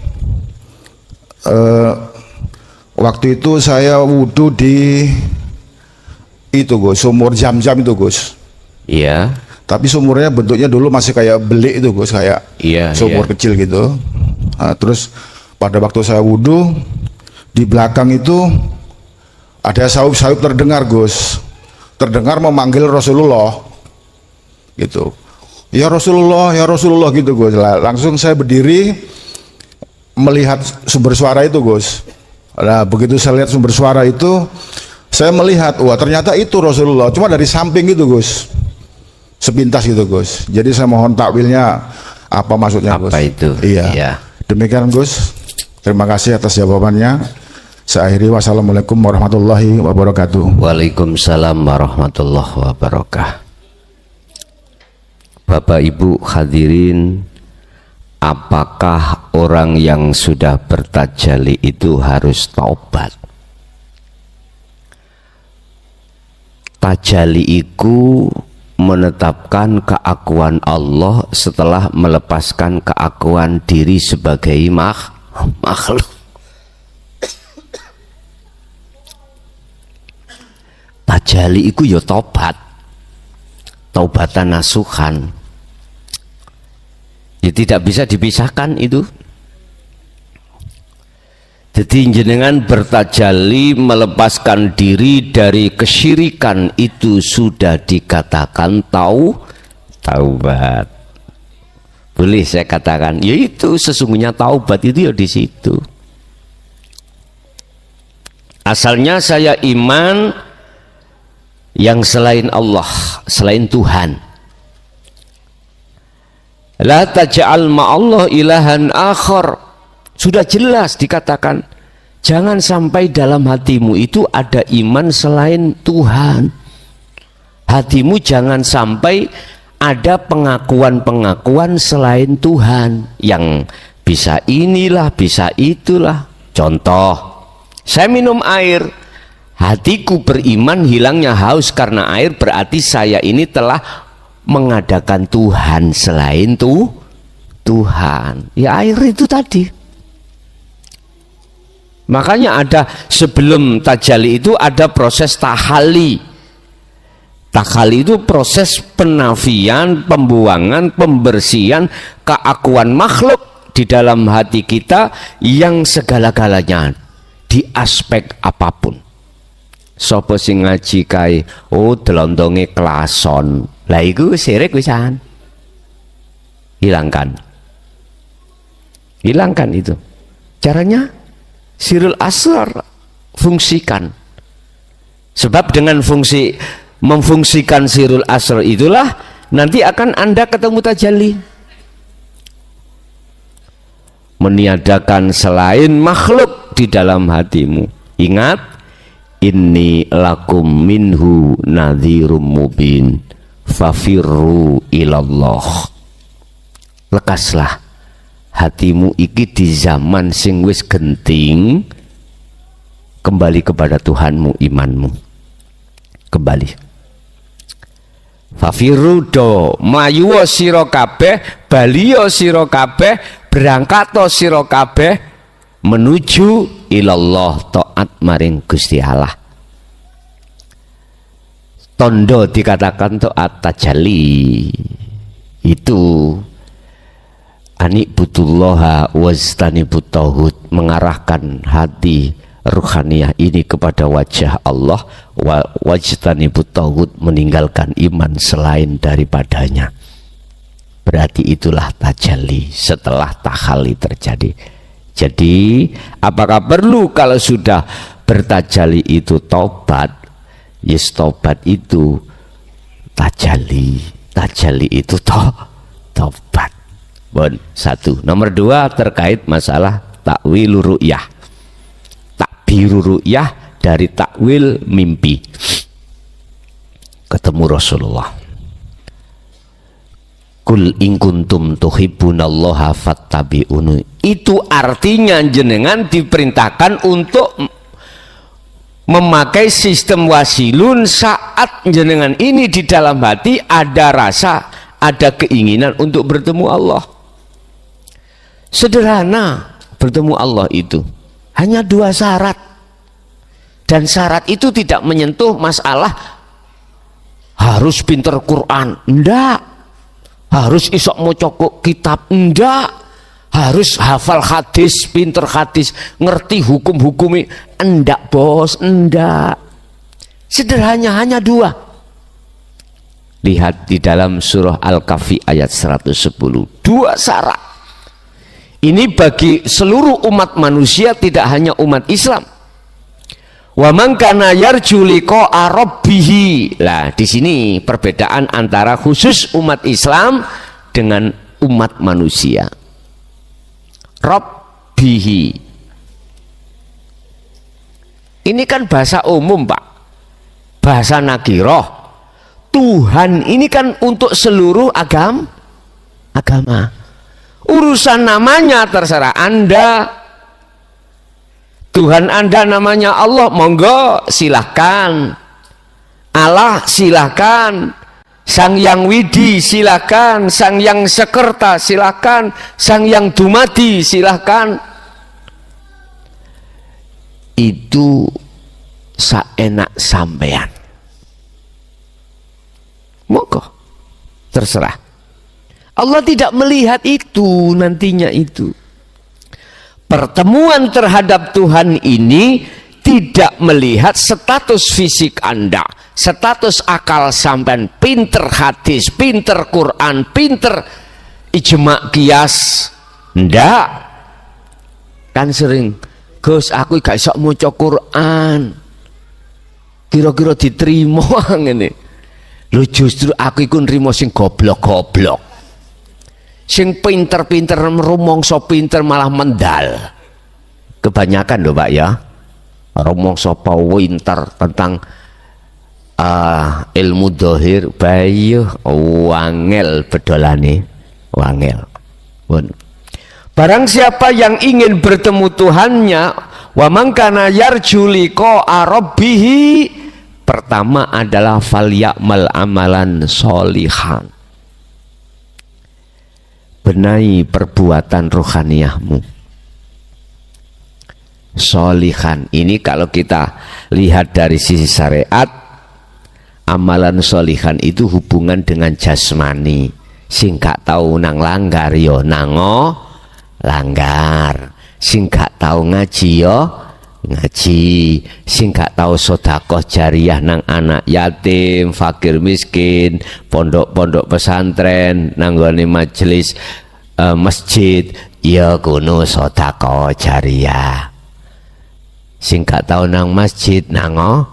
waktu itu saya wudhu di itu Gus, sumur Zam-Zam itu Gus. Iya. Tapi sumurnya bentuknya dulu masih kayak belik itu Gus, kayak sumur kecil gitu. Nah, terus pada waktu saya wudhu, di belakang itu ada saup-saup terdengar Gus, terdengar memanggil Rasulullah gitu. Ya Rasulullah gitu Gus. Langsung saya berdiri melihat sumber suara itu Gus. Nah begitu saya lihat sumber suara itu, saya melihat, wah ternyata itu Rasulullah, cuma dari samping gitu Gus, sepintas gitu Gus. Jadi saya mohon takwilnya apa maksudnya Gus? Apa itu? Iya. Demikian Gus. Terima kasih atas jawabannya. Saya akhiri, wassalamualaikum warahmatullahi wabarakatuh. Waalaikumsalam warahmatullahi wabarakatuh. Bapak Ibu hadirin, apakah orang yang sudah bertajali itu harus taubat? Tajali iku menetapkan keakuan Allah setelah melepaskan keakuan diri sebagai makhluk. Tajalli iku ya tobat, taubatan nasuhan. Ya tidak bisa dipisahkan itu. Jadi jenengan bertajalli melepaskan diri dari kesyirikan itu sudah dikatakan taubat. Boleh saya katakan, ya itu sesungguhnya taubat itu ya di situ. Asalnya saya iman yang selain Allah, selain Tuhan. La taj'al ma'allah ilahan akhar. Sudah jelas dikatakan, jangan sampai dalam hatimu itu ada iman selain Tuhan. Hatimu jangan sampai ada pengakuan-pengakuan selain Tuhan, yang bisa inilah, bisa itulah. Contoh, saya minum air, hatiku beriman, hilangnya haus karena air, berarti saya ini telah mengadakan Tuhan selain Tuhan. Ya air itu tadi. Makanya ada sebelum tajalli itu ada proses tahalli. Tahalli itu proses penafian, pembuangan, pembersihan keakuan makhluk di dalam hati kita yang segala-galanya di aspek apapun. Sopo sing ngaji kae, oh delondonge klason. Lah iku sirik wisan. Hilangkan. Hilangkan itu. Caranya sirul asrar fungsikan. Sebab dengan memfungsikan sirul asrar itulah nanti akan Anda ketemu tajalli. Meniadakan selain makhluk di dalam hatimu. Ingat, inni lakum minhu nadhirum mubin fafirru ilallah. Lekaslah hatimu iki di zaman sing wis genting, kembali kepada Tuhanmu, imanmu kembali. Fafiru do mlayu sira kabeh, baliya sira kabeh, berangkat sira kabeh menuju ilallah, taat maring Gusti Allah. Tondo dikatakan taat tajalli itu anikbutullaha wajtanibut tauhid, mengarahkan hati ruhaniyah ini kepada wajah Allah, wajtanibut tauhid, meninggalkan iman selain daripadanya. Berarti itulah tajalli setelah tahalli terjadi. Jadi apakah perlu kalau sudah bertajalli itu tobat? Yes, tobat itu tajalli, tajalli itu tobat. Bon, satu. Nomor dua terkait masalah takwil ru'yah. Takbiru ru'yah dari takwil mimpi. Ketemu Rasulullah. Kul in kuntum tuhibbunallaha fattabi'uni. Itu artinya jenengan diperintahkan untuk memakai sistem wasilun saat jenengan ini di dalam hati ada rasa, ada keinginan untuk bertemu Allah. Sederhana bertemu Allah itu hanya dua syarat, dan syarat itu tidak menyentuh masalah harus pinter Quran, enggak, harus isok mocok kitab, enggak, harus hafal hadis, pinter hadis, ngerti hukum-hukumi, enggak bos, enggak. Sederhana hanya dua. Lihat di dalam surah Al-Kahfi ayat 110, dua syarat. Ini bagi seluruh umat manusia, tidak hanya umat Islam. Wa man kana yarju liqa'a rabbih. Lah, di sini perbedaan antara khusus umat Islam dengan umat manusia. Rabbihi. Ini kan bahasa umum, Pak. Bahasa nakiroh. Tuhan ini kan untuk seluruh agama. Urusan namanya terserah Anda. Tuhan Anda namanya Allah, monggo silahkan. Allah silahkan. Sang Yang Widi silakan, Sang Yang Sekerta silakan, Sang Yang Dumadi silakan. Itu saenak sampean. Monggo, terserah. Allah tidak melihat itu nantinya itu. Pertemuan terhadap Tuhan ini tidak melihat status fisik Anda, status akal sampean, pinter hadis, pinter Quran, pinter ijma qiyas. Ndak. Kan sering, Gus aku gak iso maca Quran. Kira-kira diterima ngene. Lho justru aku iku nrimo sing goblok-goblok. Sing pinter-pinter rumangsa pinter malah mendal. Kebanyakan lho Pak ya. Rumangsa pinter tentang ilmu dohir bayu wangel bedolane, wangel. Barang siapa yang ingin bertemu Tuhannya, wa man kana yarju liqa'a rabbih, pertama adalah falyamal amalan sholihan. Benahi perbuatan rohaniyahmu. Sholihan ini kalau kita lihat dari sisi syariat, amalan sholihan itu hubungan dengan jasmani. Sing gak tau nang langgar yo nango langgar, sing gak tau ngaji yo ngaji, sing gak tau sedekah jariyah nang anak yatim, fakir miskin, pondok-pondok pesantren, nanggone majelis masjid, ya kuno sedekah jariyah. Sing gak tau nang masjid nango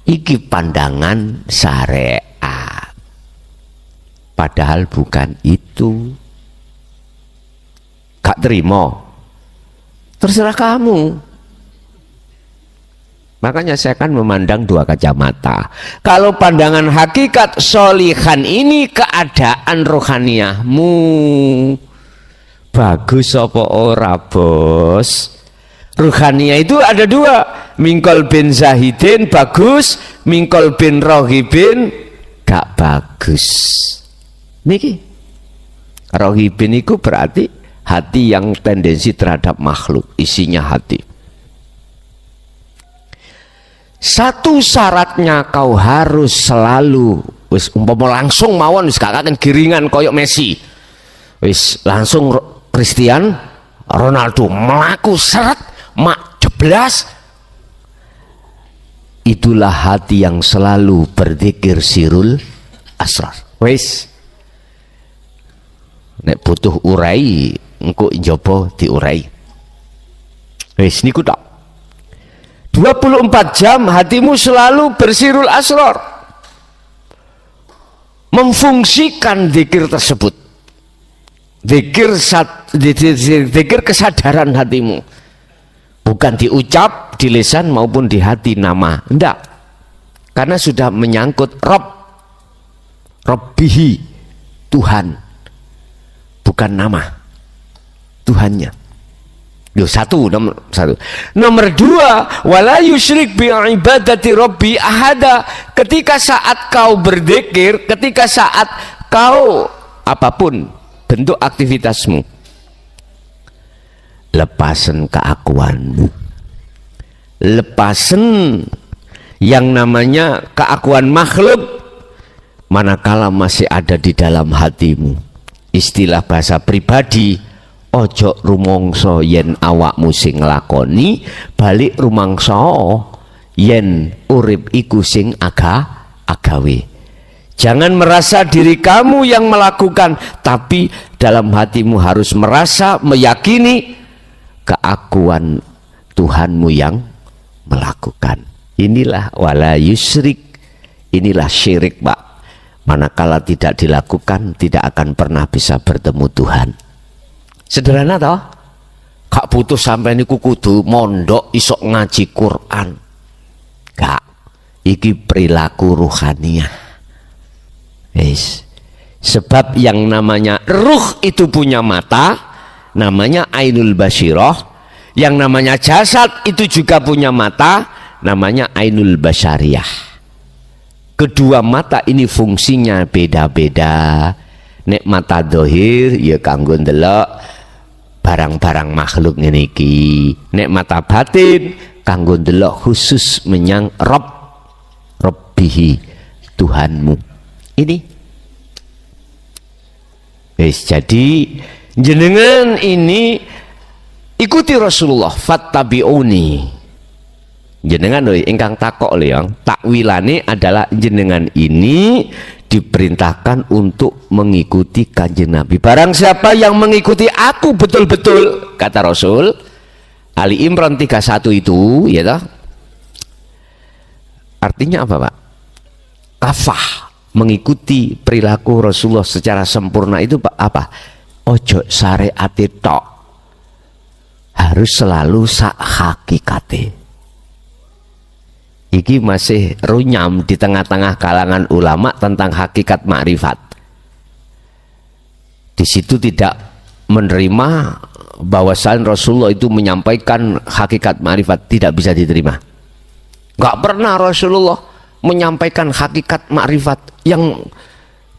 iki pandangan syariat. Padahal bukan itu. Gak terima, terserah kamu. Makanya saya kan memandang dua kacamata. Kalau pandangan hakikat sholihan ini keadaan rohaniyahmu bagus apa ora bos? Rohaniyah itu ada dua, mingkol bin zahidin bagus, mingkol bin rohibin gak bagus. Niki rohibin itu berarti hati yang tendensi terhadap makhluk, isinya hati. Satu syaratnya kau harus selalu wis umpama langsung mawon wis gak akan giringan koyok Messi. Wis langsung Cristiano Ronaldo melaku seret mak jeblas. Itulah hati yang selalu berzikir sirul asrar. Wis nek butuh urai engko njaba diurai. Wis niku tok. 24 jam hatimu selalu bersirul asrar, memfungsikan zikir tersebut, zikir kesadaran hatimu, bukan diucap di lisan maupun di hati nama, enggak, karena sudah menyangkut Rabbihi, Tuhan, bukan nama Tuhannya. Yo nomor satu. Nomor dua, wala yusyrik bi ibadati rabbi ahada. Ketika saat kau berzikir, ketika saat kau apapun bentuk aktivitasmu, lepasen keakuanmu, lepasen yang namanya keakuan makhluk manakala masih ada di dalam hatimu. Istilah bahasa pribadi, ojo rumangsa yen awakmu sing nglakoni, balik rumangsa yen urip iku sing agawe. Jangan merasa diri kamu yang melakukan, tapi dalam hatimu harus merasa, meyakini keakuan Tuhanmu yang melakukan. Inilah wala yusyrik, inilah syirik Pak. Manakala tidak dilakukan, tidak akan pernah bisa bertemu Tuhan. Sederhana toh? Gak butuh sampai niku kudu mondok isok ngaji Quran. Gak. Iki perilaku ruhaniyah. Yes. Sebab yang namanya ruh itu punya mata, namanya ainul basyirah. Yang namanya jasad itu juga punya mata, namanya ainul basyariyah. kedua mata ini fungsinya beda-beda. Nek mata dohir ya kanggo ndelok barang-barang makhluk ngene iki. Nek mata batin kanggo ndelok khusus menyang Rabbihi, Tuhanmu. Ini jadi jenengan ini ikuti Rasulullah, fattabi'uni. Jenengan lho ingkang takok lho yang takwilane adalah jenengan ini diperintahkan untuk mengikuti Kanjeng Nabi. Barang siapa yang mengikuti aku betul-betul, kata Rasul, Ali Imran 31 itu, ya toh? Artinya apa, Pak? Kafah, mengikuti perilaku Rasulullah secara sempurna itu apa? Ojo syariate tok, harus selalu sak hakikate. Iki masih runyam di tengah-tengah kalangan ulama tentang hakikat makrifat. Di situ tidak menerima bahwasan Rasulullah itu menyampaikan hakikat makrifat, tidak bisa diterima. Nggak pernah Rasulullah menyampaikan hakikat makrifat, yang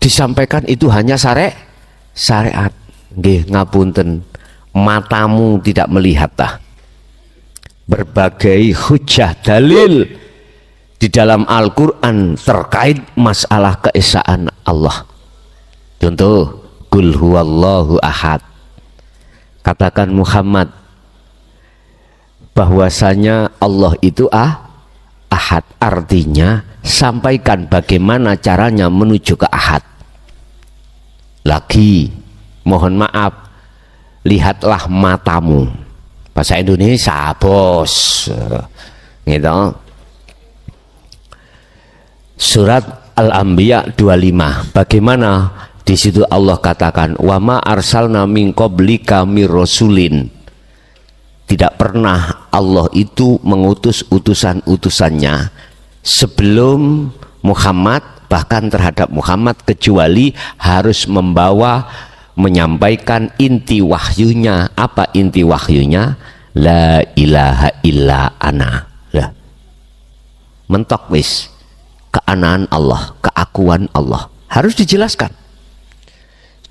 disampaikan itu hanya syariat. Nggih, ngapunten, matamu tidak melihat tah. Berbagai hujah dalil di dalam Al-Quran terkait masalah keesaan Allah. Contoh, Qul huwallahu ahad. Katakan Muhammad bahwasanya Allah itu ahad. Artinya sampaikan bagaimana caranya menuju ke ahad. Lagi mohon maaf, lihatlah matamu. Bahasa Indonesia bos gitu. Surat Al-Anbiya 25. Bagaimana di situ Allah katakan, wa ma arsalna min qablika mir rasulin. Tidak pernah Allah itu mengutus utusan-utusannya sebelum Muhammad, bahkan terhadap Muhammad, kecuali harus menyampaikan inti wahyunya. Apa inti wahyunya? La ilaha illa ana. Lah, mentok wis, keanaan Allah, keakuan Allah harus dijelaskan.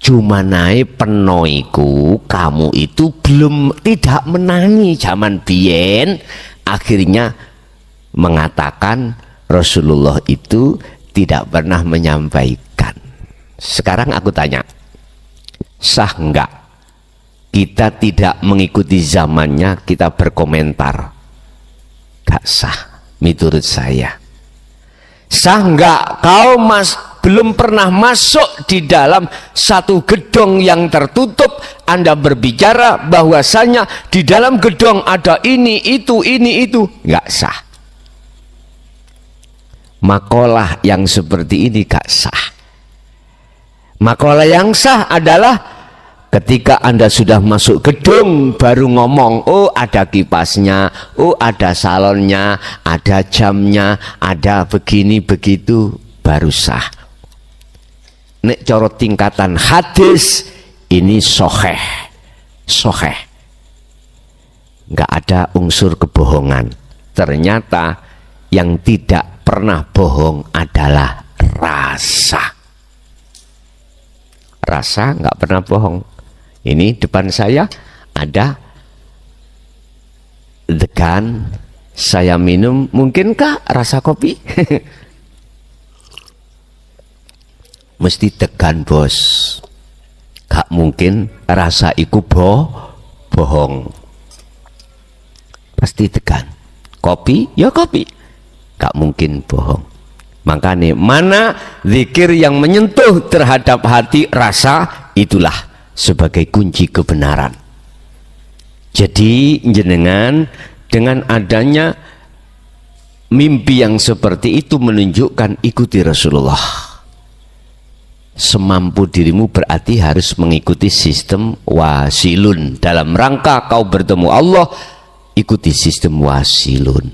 Cuma naik penoiku, kamu itu belum, tidak menangi zaman biyen, akhirnya mengatakan Rasulullah itu tidak pernah menyampaikan. Sekarang aku tanya, sah enggak kita tidak mengikuti zamannya, kita berkomentar? Gak sah menurut saya. Sah enggak kau belum pernah masuk di dalam satu gedung yang tertutup, Anda berbicara bahwasanya di dalam gedung ada ini itu. Enggak sah. Makalah yang seperti ini gak sah. Makalah yang sah adalah ketika Anda sudah masuk gedung baru ngomong, oh ada kipasnya, oh ada salonnya, ada jamnya, ada begini begitu, baru sah. Nek coro tingkatan hadis ini soheh, nggak ada unsur kebohongan. Ternyata yang tidak pernah bohong adalah rasa nggak pernah bohong. Ini depan saya ada degan, saya minum, mungkinkah rasa kopi? Mesti degan bos, gak mungkin rasa iku bohong, pasti degan. Kopi ya kopi, gak mungkin bohong. Makanya mana zikir yang menyentuh terhadap hati rasa, itulah sebagai kunci kebenaran. Jadi jenengan dengan adanya mimpi yang seperti itu menunjukkan ikuti Rasulullah. Semampu dirimu berarti harus mengikuti sistem wasilun. Dalam rangka kau bertemu Allah, ikuti sistem wasilun.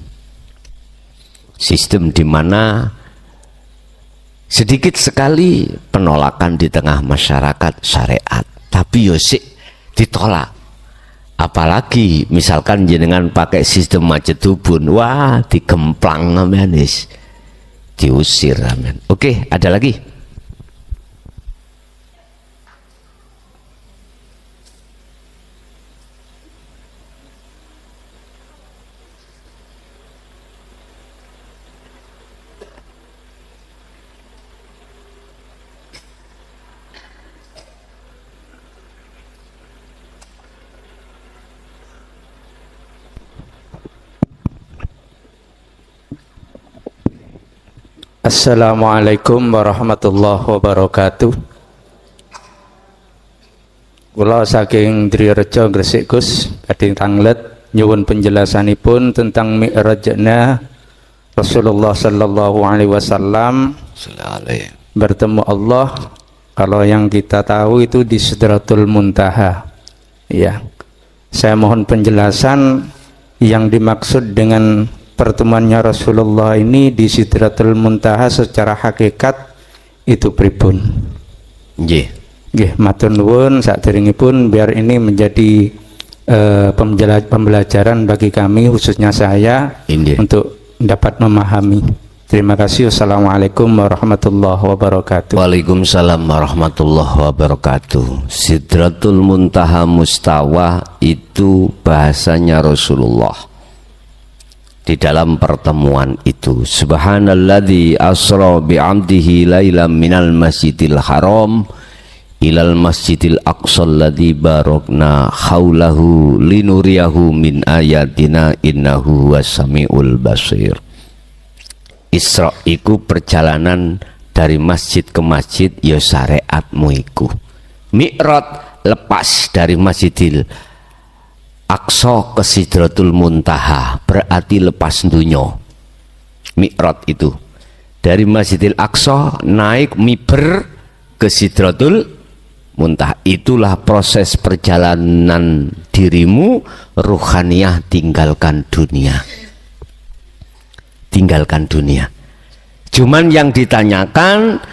Sistem di mana sedikit sekali penolakan di tengah masyarakat syariat, tapi yosik ditolak. Apalagi misalkan jenengan pakai sistem majetubun, wah digemplang manis. diusir. Amin. Oke, ada lagi? Assalamualaikum warahmatullahi wabarakatuh. Kula saking Drirejo Gresik Gus badhe tanglet nyuwun penjelasanipun tentang mi'rajna Rasulullah sallallahu alaihi wasallam bertemu Allah. Kalau yang kita tahu itu di Sidratul Muntaha. Ya. Saya mohon penjelasan yang dimaksud dengan pertemuannya Rasulullah ini di Sidratul Muntaha secara hakikat itu pripun? Nggih. Nggih, matur nuwun saderengipun biar ini menjadi pembelajaran bagi kami khususnya saya untuk dapat memahami. Terima kasih. Assalamualaikum warahmatullahi wabarakatuh. Waalaikumsalam warahmatullahi wabarakatuh. Sidratul Muntaha Mustawa itu bahasanya Rasulullah. Di dalam pertemuan itu, subhanalladzi asra bi'amdihi lailam minal masjidil haram ilal masjidil aqsa alladzi barakna haulahu linuriyahu min ayatina innahu wasamiul basir. Isra iku perjalanan dari masjid ke masjid, ya syariatmu iku. Mi'raj lepas dari Masjidil Aqsa ke Sidratul Muntaha, berarti lepas dunya. Mi'raj itu dari Masjidil Aqsa naik miber ke Sidratul Muntaha. Itulah proses perjalanan dirimu ruhaniyah, tinggalkan dunia. Tinggalkan dunia. Cuman yang ditanyakan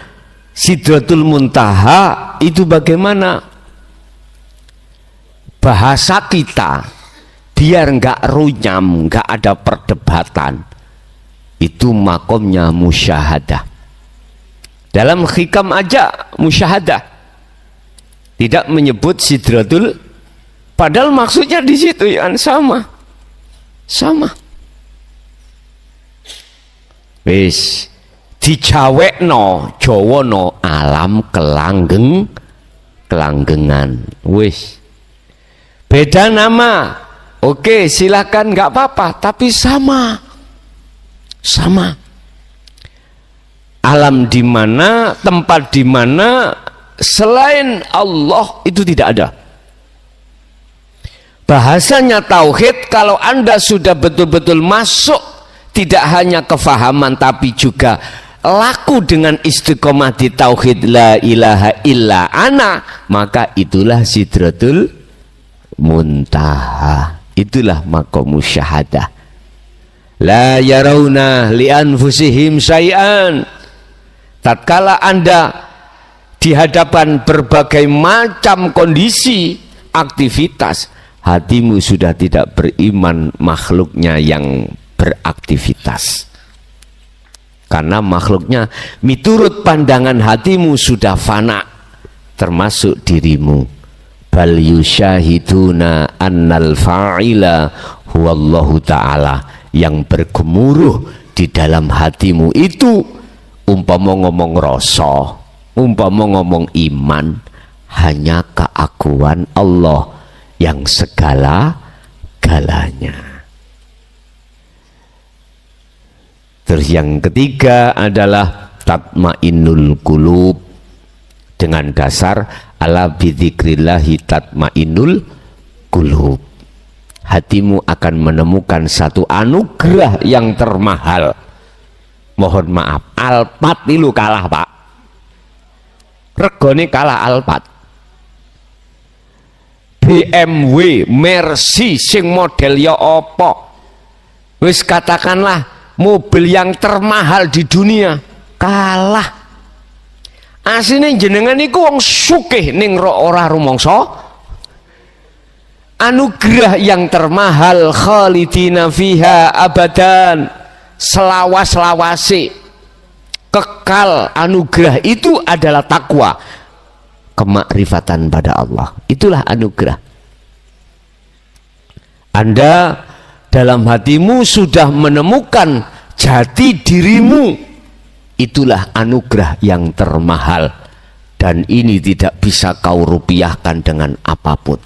Sidratul Muntaha itu bagaimana? Bahasa kita biar nggak runyam, nggak ada perdebatan, itu makomnya musyahadah. Dalam hikam aja musyahadah tidak menyebut sidratul, padahal maksudnya di situ ya sama. Wis dicawekno Jawana alam kelanggengan. Wis beda nama, oke silakan nggak apa-apa, tapi sama alam di mana, tempat di mana selain Allah itu tidak ada. Bahasanya tauhid, kalau Anda sudah betul-betul masuk, tidak hanya kefahaman tapi juga laku dengan istiqomah di tauhid la ilaha illa ana, maka itulah Sidratul Muntaha, itulah makom syahadah. La yarawna li anfusihim syai'an. Tatkala Anda di hadapan berbagai macam kondisi aktivitas, hatimu sudah tidak beriman makhluknya yang beraktivitas, karena makhluknya miturut pandangan hatimu sudah fana, termasuk dirimu. Bal yusyahiduna annal fa'ila huwallahu ta'ala. Yang bergemuruh di dalam hatimu itu umpama ngomong rasa, umpama ngomong iman, hanya keakuan Allah yang segala-galanya. Terus yang ketiga adalah tatmainnul qulub, dengan dasar ala bidzikrillahi tatmainnul qulub. Hatimu akan menemukan satu anugerah yang termahal. Mohon maaf, Alphard itu kalah Pak, regone kalah Alphard. BMW, Mercy sing model ya apa, wis katakanlah mobil yang termahal di dunia, kalah. Asline jenengan iku wong sugih ning ora rumangsa. Anugerah yang termahal, khalidina fiha abadan, selawas-lawase. kekal anugerah itu adalah takwa, kemakrifatan pada Allah. Itulah anugerah. Anda dalam hatimu sudah menemukan jati dirimu, itulah anugerah yang termahal, dan ini tidak bisa kau rupiahkan dengan apapun.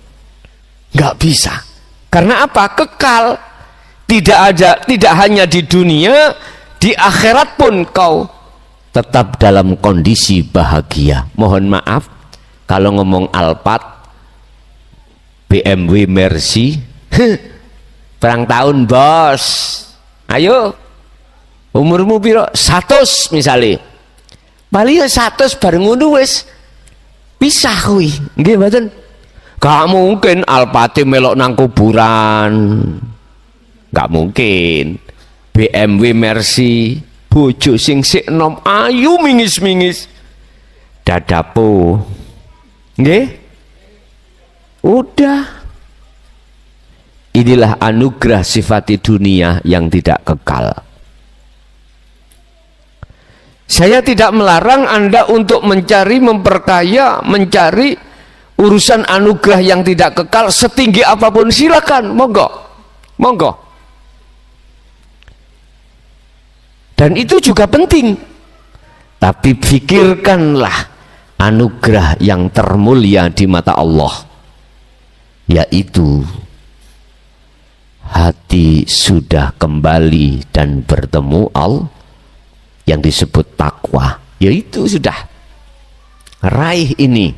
Nggak bisa. Karena apa? Kekal. Tidak hanya di dunia, di akhirat pun kau tetap dalam kondisi bahagia. Mohon maaf kalau ngomong Alphard, BMW, Mercy, perang tahun bos. Ayo, umurmu piro? 100 misalnya. Paling 100 bareng ngono wis pisah kuwi. Nggih mboten? Gak mungkin Alphard melok nang kuburan. Gak mungkin. BMW, Mercy, bojo sing sik enom ayu mingis-mingis. Dadapo. Nggih? Udah. Inilah anugerah sifat dunia yang tidak kekal. Saya tidak melarang Anda untuk mencari, memperkaya, mencari urusan anugerah yang tidak kekal setinggi apapun, silakan, monggo. Monggo. Dan itu juga penting. Tapi pikirkanlah anugerah yang termulia di mata Allah, yaitu hati sudah kembali dan bertemu Allah, yang disebut takwa. Yaitu sudah raih ini.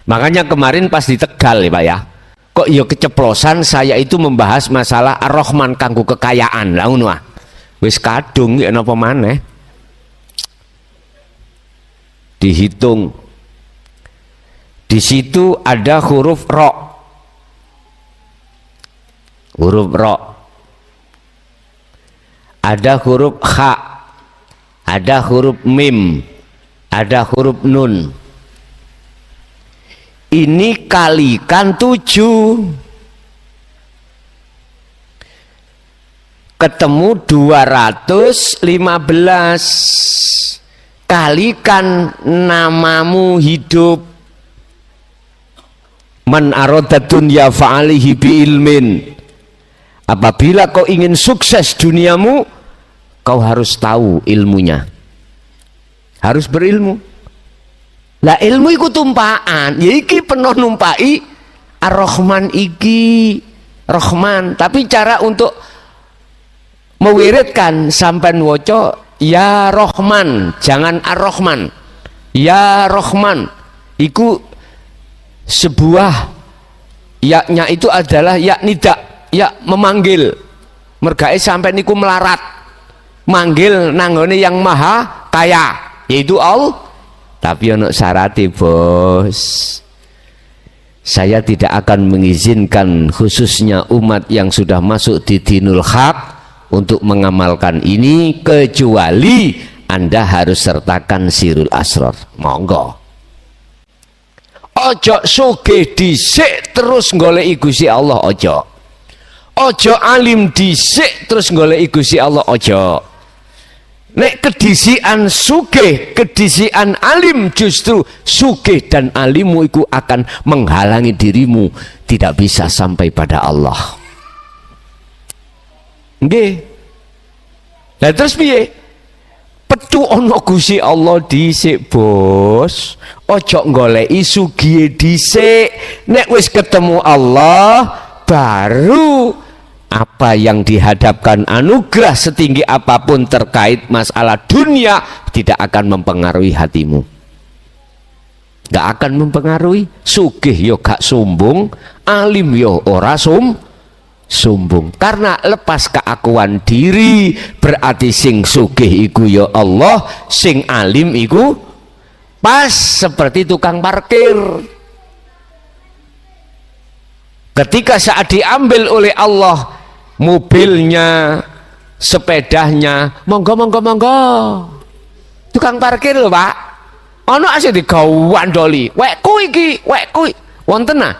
Makanya kemarin pas di Tegal ya Pak ya, kok ya keceplosan saya itu membahas masalah Ar-Rahman kanggo kekayaan lah ngono ah. Wis kadung ya napa maneh. Dihitung. Di situ ada huruf ro. Huruf ro. Ada huruf kha. Ada huruf mim. Ada huruf nun. Ini kalikan 7. Ketemu 215. Kalikan namamu hidup. Man arada dunya fa'alihi bi ilmin. Apabila kau ingin sukses duniamu, kau harus tahu ilmunya. Harus berilmu. Lah ilmu iku tumpaan. Ya iki penuh numpai Ar-Rahman iki Rahman. Tapi cara untuk mewiridkan sampai woco ya Rahman, jangan Ar-Rahman. Ya Rahman iku sebuah yaknya itu adalah yak nida, yak memanggil. Mergae sampai niku melarat manggil nanggone yang maha kaya, yaitu Allah. Tapi ono syarate bos. Saya tidak akan mengizinkan khususnya umat yang sudah masuk di dinul haq untuk mengamalkan ini, kecuali Anda harus sertakan sirul asrar. Monggo. Ojo sugih dhisik terus goleki Gusti Allah, ojo. Ojo alim dhisik terus goleki Gusti Allah, ojo. Nek kedisian sugih, kedisian alim, justru sugih dan alimmu itu akan menghalangi dirimu tidak bisa sampai pada Allah. Nggih. Lah terus piye? Petu ana Gusti Allah dhisik, Bos. Ojo goleki sugih dhisik. Nek wis ketemu Allah, baru apa yang dihadapkan anugerah setinggi apapun terkait masalah dunia tidak akan mempengaruhi hatimu. Gak akan mempengaruhi. Sugih yo gak sombong, alim yo ora sombong. Karena lepas keakuan diri, berarti sing sugih iku ya Allah, sing alim iku pas seperti tukang parkir. Ketika saat diambil oleh Allah mobilnya, sepedanya, monggo. Tukang parkir lho Pak. Ono asih digawandoli. Wekku iki, wekku. Wonten ah?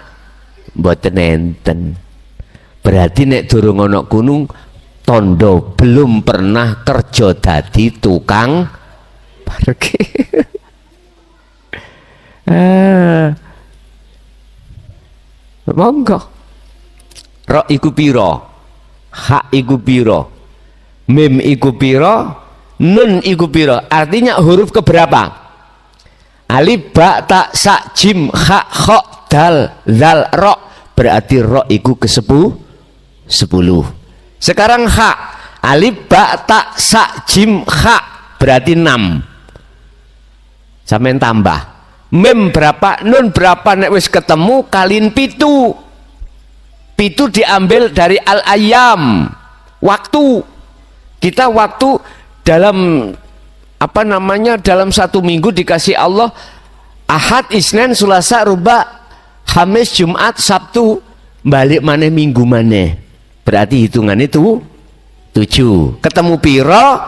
Mboten enten. Berarti nek durung ana gunung tondo belum pernah kerja dadi tukang parke. Monggo. Ro iku piro? Ha iku piro? Mim iku piro? Nun iku piro? Artinya huruf keberapa? Alif, ba, ta, sa, jim, ha, kha, dal, zal, ro. Berarti ro iku ke-10. Sekarang ha. Alif, ba, ta, sa, jim, ha. Berarti 6. Sampeyan tambah. Mim berapa? Nun berapa? Nek wis ketemu kalin 7. 7 diambil dari al-ayam. Waktu. Kita waktu dalam apa namanya, dalam 1 minggu dikasih Allah Ahad, Isnin, Selasa, Rubah, Kamis, Jumat, Sabtu, balik maneh minggu maneh. Berarti hitungan itu 7. Ketemu piro?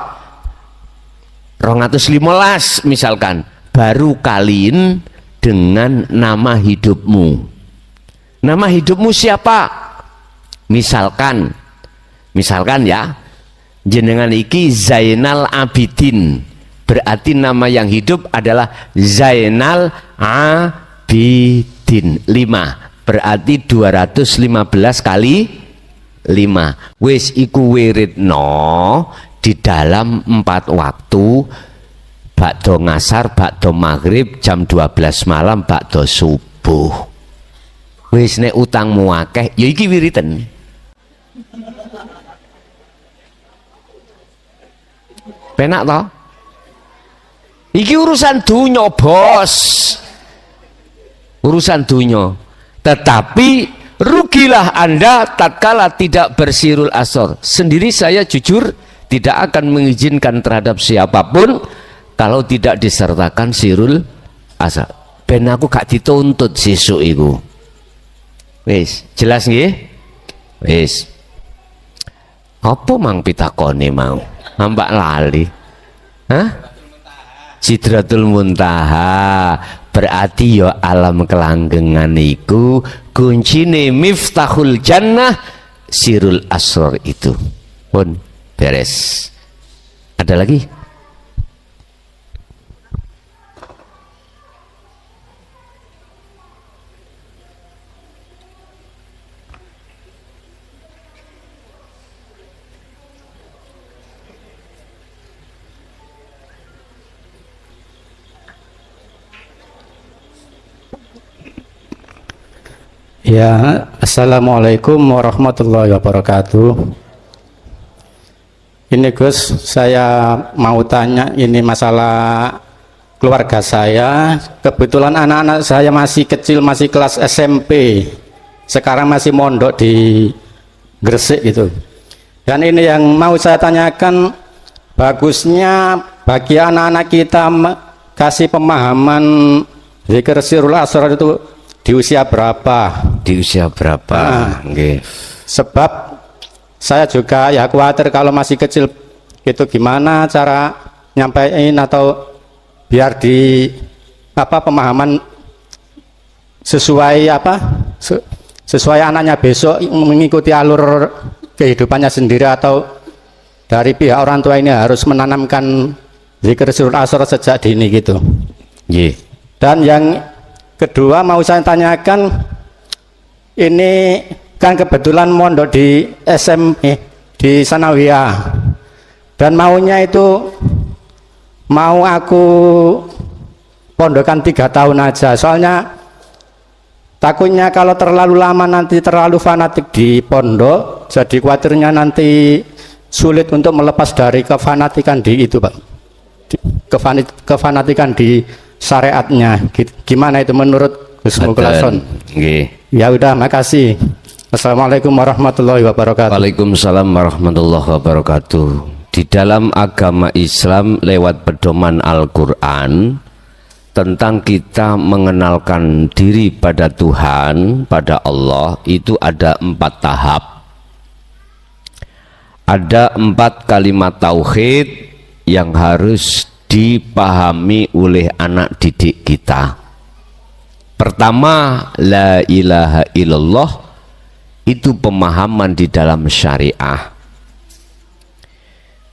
215 misalkan. Baru kaliin dengan nama hidupmu. Nama hidupmu siapa? Misalkan ya, jenengan iki Zainal Abidin. Berarti nama yang hidup adalah Zainal Abidin. 5. Berarti 215 kali 5. Wis iku wiridno di dalam 4 waktu. Bakdo ngasar, bakdo maghrib, jam 12 malam, bakdo subuh. Wis nek utangmu akeh, ya iki wiridan. Penak toh? Iki urusan dunya, bos. Urusan dunya. Tetapi rugilah Anda tatkala tidak bersirul asor. Sendiri saya jujur tidak akan mengizinkan terhadap siapapun kalau tidak disertakan sirul asar. Ben aku gak dituntut sesuk iku. Wis, jelas nggih? Wis. Apa mang pitakone mau? Ambak lali. Hah? Sidratul Muntaha. Berarti ya alam kelanggengan iku kuncine miftahul jannah sirul asrar itu. Pun beres. Ada lagi? Ya, assalamualaikum warahmatullahi wabarakatuh. Ini Gus, saya mau tanya ini masalah keluarga saya. Kebetulan anak-anak saya masih kecil, masih kelas SMP. Sekarang masih mondok di Gresik gitu. Dan ini yang mau saya tanyakan, bagusnya bagi anak-anak kita kasih pemahaman zikir sirul asrar itu di usia berapa? Di usia berapa? Nah, sebab saya juga ya khawatir kalau masih kecil itu gimana cara nyampein atau biar di apa pemahaman sesuai apa sesuai anaknya besok mengikuti alur kehidupannya sendiri, atau dari pihak orang tua ini harus menanamkan zikir sirul asrar sejak dini gitu. Dan yang kedua mau saya tanyakan, ini kan kebetulan mondok di di Sanawiyah, dan maunya itu mau aku pondokan 3 tahun aja, soalnya takutnya kalau terlalu lama nanti terlalu fanatik di pondok, jadi khawatirnya nanti sulit untuk melepas dari kefanatikan di itu Pak, kefanatikan di syariatnya. Gimana itu menurut Gus Mukhlason? Ya udah, makasih. Assalamualaikum warahmatullahi wabarakatuh. Waalaikumsalam warahmatullahi wabarakatuh. Di dalam agama Islam lewat pedoman Al-Quran tentang kita mengenalkan diri pada Tuhan, pada Allah, itu ada 4 tahap. Ada 4 kalimat tauhid yang harus dipahami oleh anak didik kita. Pertama, la ilaha illallah, 'Allah' itu pemahaman di dalam syariah.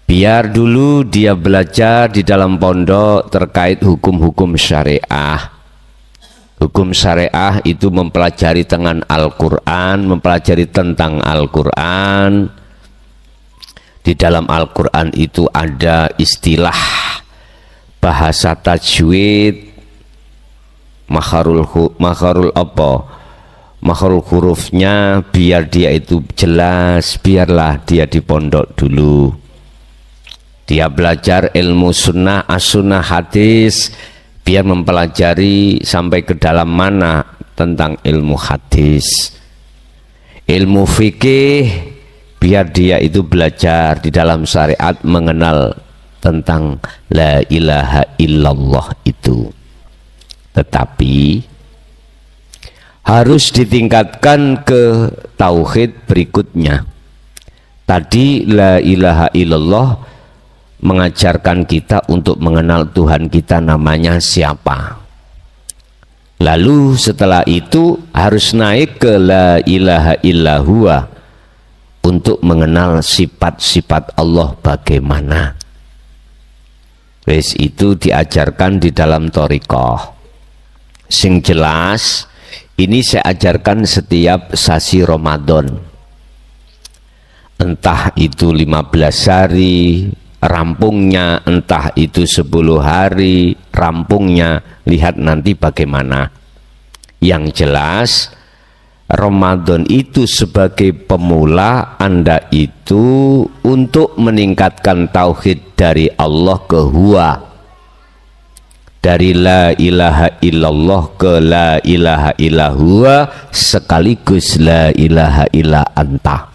Biar dulu dia belajar di dalam pondok terkait hukum-hukum syariah. Hukum syariah itu mempelajari tentang Al-Quran, mempelajari tentang Al-Quran. Di dalam Al-Quran itu ada istilah bahasa tajwid, makharul hurufnya, biar dia itu jelas, biarlah dia di pondok dulu. Dia belajar ilmu sunnah, as-sunnah, hadis, biar mempelajari sampai ke dalam mana tentang ilmu hadis. Ilmu fikih, biar dia itu belajar di dalam syariat, mengenal tentang la ilaha illallah itu. Tetapi harus ditingkatkan ke tauhid berikutnya. Tadi la ilaha illallah mengajarkan kita untuk mengenal Tuhan kita namanya siapa. Lalu setelah itu harus naik ke la ilaha illahuwa untuk mengenal sifat-sifat Allah bagaimana. Wes itu diajarkan di dalam thariqah. Sing jelas ini saya ajarkan setiap sasi Ramadan. Entah itu 15 hari rampungnya, entah itu 10 hari rampungnya, lihat nanti bagaimana. Yang jelas Ramadan itu sebagai pemula Anda itu untuk meningkatkan tauhid dari Allah ke huwa, dari la ilaha illallah ke la ilaha illahuwa, sekaligus la ilaha illa anta.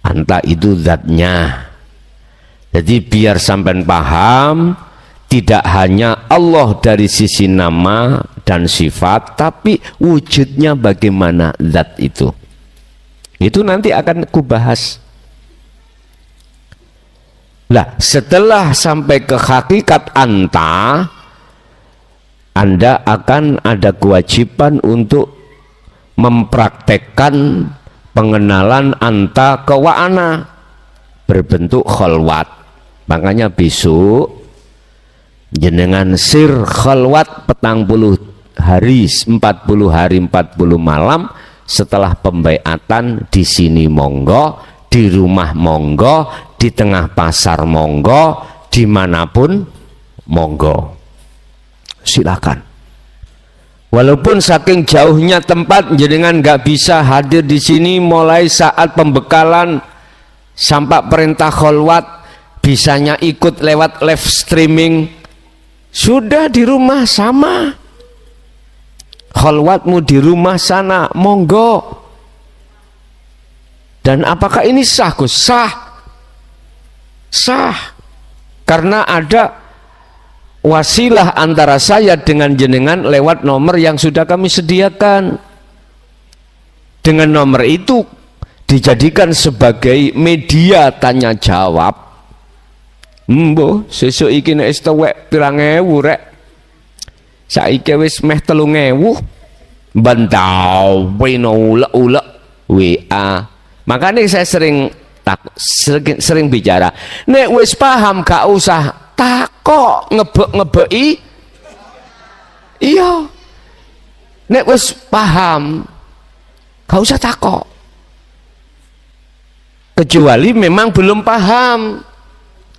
Anta itu zatnya. Jadi biar sampean paham, tidak hanya Allah dari sisi nama dan sifat, tapi wujudnya bagaimana zat itu. Itu nanti akan kubahas. Nah, setelah sampai ke hakikat anta, Anda akan ada kewajiban untuk mempraktekkan pengenalan anta ke wa'ana berbentuk khalwat. Makanya besok jenengan sir khalwat 40 hari 40 hari 40 malam setelah pembaiatan, di sini monggo, di rumah monggo, di tengah pasar monggo, dimanapun monggo, silakan. Walaupun saking jauhnya tempat jenengan nggak bisa hadir di sini mulai saat pembekalan sampai perintah khalwat, bisanya ikut lewat live streaming, sudah di rumah sama, khalwatmu di rumah sana monggo. Dan apakah ini sah Gus? Sah, karena ada wasilah antara saya dengan jenengan lewat nomor yang sudah kami sediakan. Dengan nomor itu dijadikan sebagai media tanya jawab. Mbo sesuk iki nek wis tuwek pirang ewu rek, saiki wis meh 3.000 bantau ulek WA. Makanya saya sering bicara, nek wis paham gak usah takok ngebeki. Iya, nek wis paham gak usah takok, kecuali memang belum paham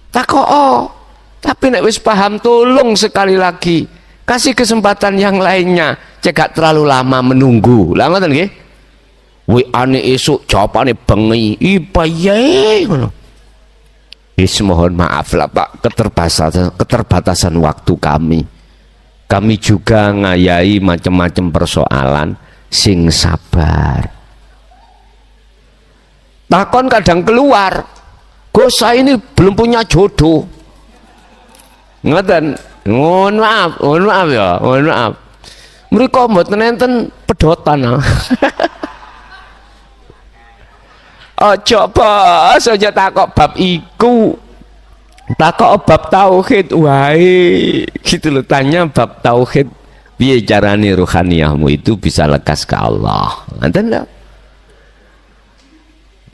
takok. Tapi nek wis paham, tolong sekali lagi kasih kesempatan yang lainnya, cegak terlalu lama menunggu. Lah ngoten nggih, WA-ne esuk jawabane bengi, ipaye ngono. Mohon maaf lah Pak, keterbatasan waktu kami. Kami juga ngayai macam-macam persoalan, sing sabar. Takon kadang keluar, Gus saya ini belum punya jodoh. Ngoten, mohon maaf ya, mohon maaf. Mriko mboten enten pedotan. Coba saja takok bab iku, takok bab tauhid wae gitu loh. Tanya bab tauhid, piye carane ruhaniyahmu itu bisa lekas ke Allah. Ngoten lho.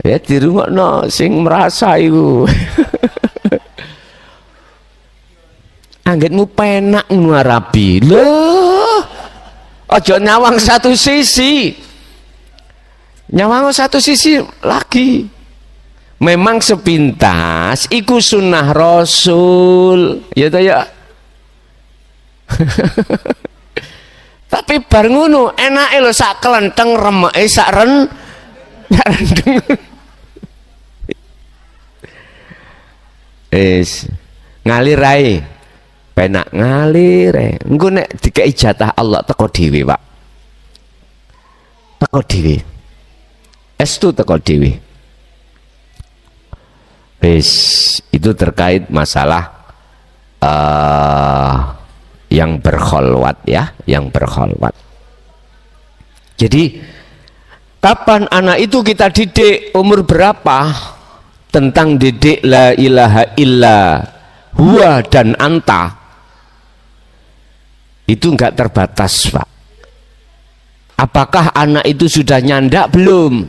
Ya dirungokno sing merasa iku. anggitmu penak ngarabi. Loh, ojo nyawang satu sisi. Nyawang satu sisi lagi. Memang sepintas iku sunnah Rasul. Ya ta ya. Tapi bar ngono enake lho sak kelenteng remeke sak rendeng. Ngalir ae. Penak ngalir ae. Engko nek dikei jatah Allah teko dhewe, Pak. Teko dhewe. Estu teko dhewe. Itu terkait masalah yang berkholwat ya, yang berkholwat. Jadi kapan anak itu kita didik, umur berapa? Tentang didik la ilaha illa huwa dan anta itu enggak terbatas, Pak. Apakah anak itu sudah nyandak? Belum.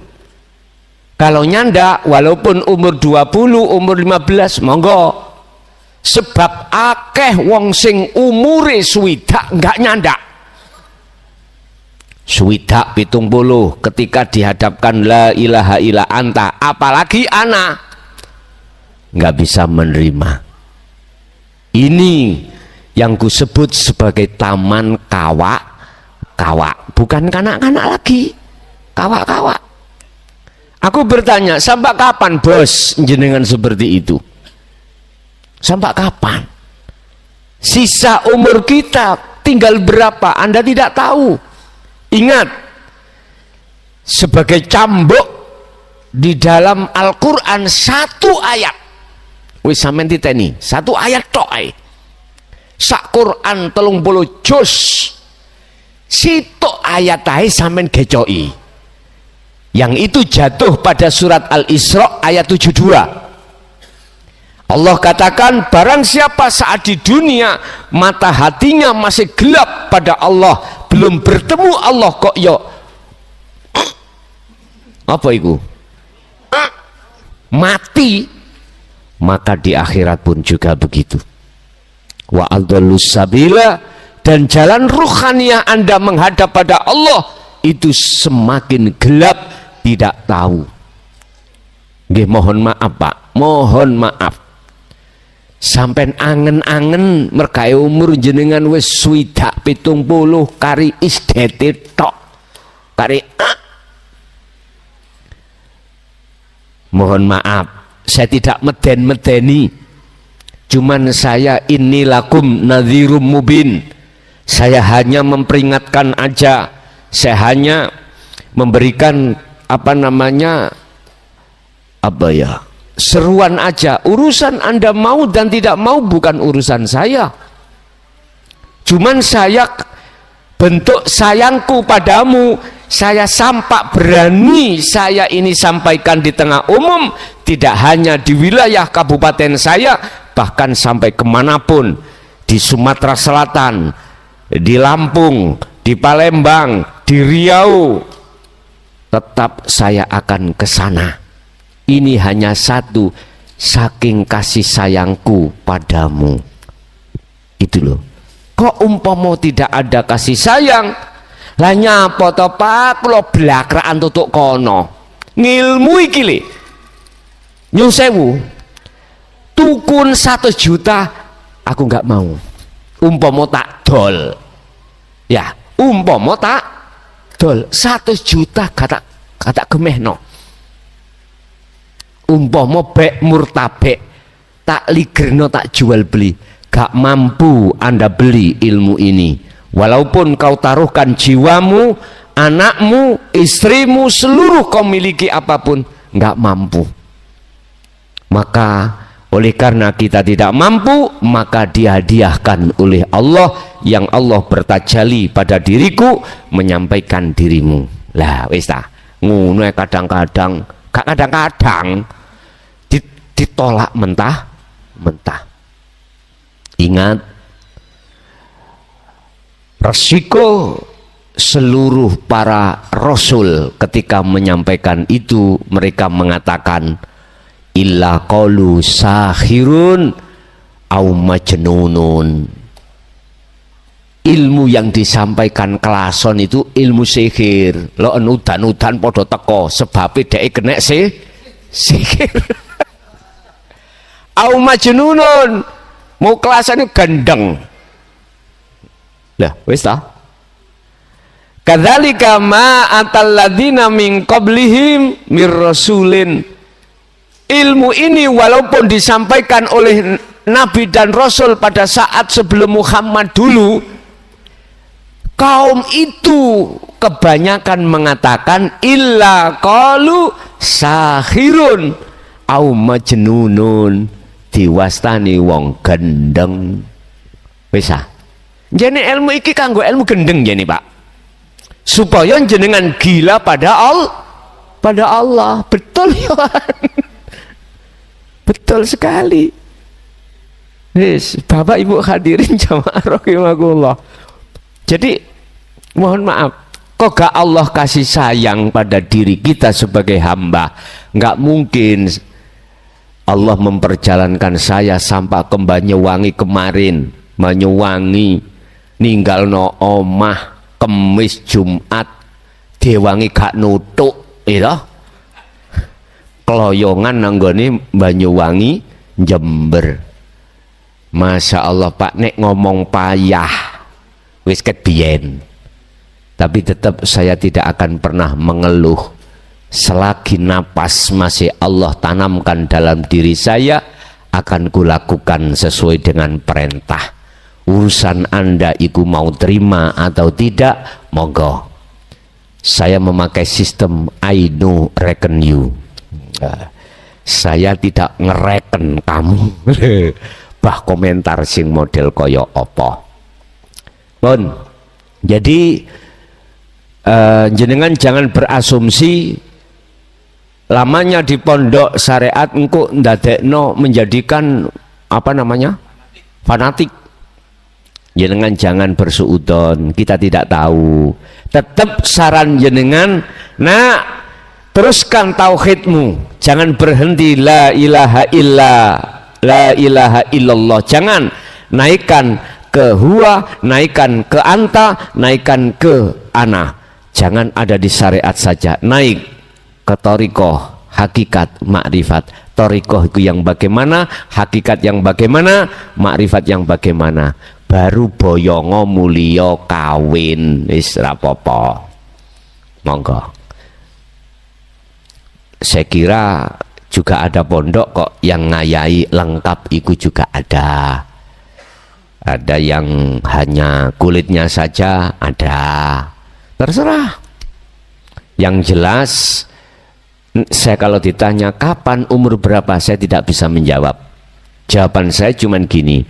Kalau nyandak walaupun umur 20, umur 15 monggo. Sebab akeh wong sing umure swidak enggak nyandak. Swidak 70 ketika dihadapkan la ilaha illa anta, apalagi anak enggak bisa menerima. Ini yang kusebut sebagai taman kawak-kawak, bukan kanak-kanak lagi, kawak-kawak. Aku bertanya, sampai kapan bos jenengan seperti itu? Sampai kapan? Sisa umur kita tinggal berapa? Anda tidak tahu. Ingat, sebagai cambuk di dalam Al-Quran satu ayat. Wis sampean titeni, satu ayat tok ae. Sak Quran 30 juz. Sitok ayat ae sampean gecoki. Yang itu jatuh pada surat Al-Isra ayat 72. Allah katakan, barang siapa saat di dunia mata hatinya masih gelap pada Allah, belum bertemu Allah kok yo apa itu? Mati, maka di akhirat pun juga begitu. Wa adallus sabila, dan jalan ruhaniyah Anda menghadap pada Allah itu semakin gelap, tidak tahu. Nggih, mohon maaf Pak, mohon maaf. Sampai angen-angen merkai umur jenengan wis swidak 70 kari isdete tok. Kari mohon maaf, saya tidak meden-medeni. Cuman saya inilakum nadhirum mubin. Saya hanya memperingatkan aja. Saya hanya memberikan seruan aja. Urusan Anda mau dan tidak mau bukan urusan saya. Cuman saya bentuk sayangku padamu, saya sampak berani saya ini sampaikan di tengah umum, tidak hanya di wilayah kabupaten saya, bahkan sampai kemanapun, di Sumatera Selatan, di Lampung, di Palembang, di Riau, tetap saya akan ke sana. Ini hanya satu, saking kasih sayangku padamu. Itu loh. Kok umpama tidak ada kasih sayang, lah nyapa to Pak, kula blakraan tutuk kono. Ngilmu iki le. Nyun sewu. Tukun 100 juta aku nggak mau. Umpama tak dol. Ya, umpama tak dol 100 juta kata gemehno. Umpama bek murtabek tak ligerno tak jual beli, gak mampu Anda beli ilmu ini, walaupun kau taruhkan jiwamu, anakmu, istrimu, seluruh kau miliki apapun, gak mampu. Maka oleh karena kita tidak mampu, maka dihadiahkan oleh Allah, yang Allah bertajalli pada diriku menyampaikan dirimu. Lah wis ta ngono kadang-kadang, gak kadang-kadang ditolak mentah-mentah. Ingat, resiko seluruh para rasul ketika menyampaikan itu, mereka mengatakan illa qalu sahirun au majnunun. ilmu yang disampaikan kelason itu ilmu sihir. Lo udan-udan podo teko sebabnya dhek kena sihir. Au majnunun, mau kelasan itu gendeng. Lah, wis ta? Kadzalika ma atal ladzina min qablihim mir rasulin. Ilmu ini walaupun disampaikan oleh nabi dan rasul pada saat sebelum Muhammad dulu, kaum itu kebanyakan mengatakan illa qalu sahirun au majnunun, diwastani wong gendeng. Wis ah. Jane ilmu iki kanggo ilmu gendeng jane, Pak. Supaya jenengan gila pada Allah. Betul ya. Betul sekali. Yes, Bapak Ibu hadirin jamaah rahimakumullah. Jadi mohon maaf, kok gak Allah kasih sayang pada diri kita sebagai hamba? Nggak mungkin Allah memperjalankan saya sampai ke Banyuwangi kemarin, Banyuwangi ninggal no omah Kemis Jumat diwangi gak nutuk, ya keloyongan nanggone Banyuwangi Jember. Masya Allah Pak, nek ngomong payah wis ketbiyen, tapi tetap saya tidak akan pernah mengeluh selagi napas masih Allah tanamkan dalam diri saya, akan kulakukan sesuai dengan perintah. Urusan Anda iku mau terima atau tidak, monggo. Saya memakai sistem I know reckon you. Saya tidak ngereken kamu. Bah komentar sing model koyo opo. Bon. Jadi jenengan jangan berasumsi lamanya di pondok syariat engko ndadekno menjadikan apa namanya? Fanatik. Jenengan jangan bersuudon, kita tidak tahu. Tetap saran jenengan, nah teruskan tauhidmu, jangan berhenti la ilaha illallah. Jangan naikkan ke huwa, naikkan ke anta, naikkan ke ana. Jangan ada di syariat saja, naik ke thariqah, hakikat, makrifat. Thariqah itu yang bagaimana, hakikat yang bagaimana, makrifat yang bagaimana. Baru boyongo mulio kawin wis rapopo. Monggo. Saya kira juga ada pondok kok yang ngayai lengkap, itu juga ada. Ada yang hanya kulitnya saja, ada. Terserah. Yang jelas saya kalau ditanya kapan, umur berapa, saya tidak bisa menjawab. Jawaban saya cuman gini,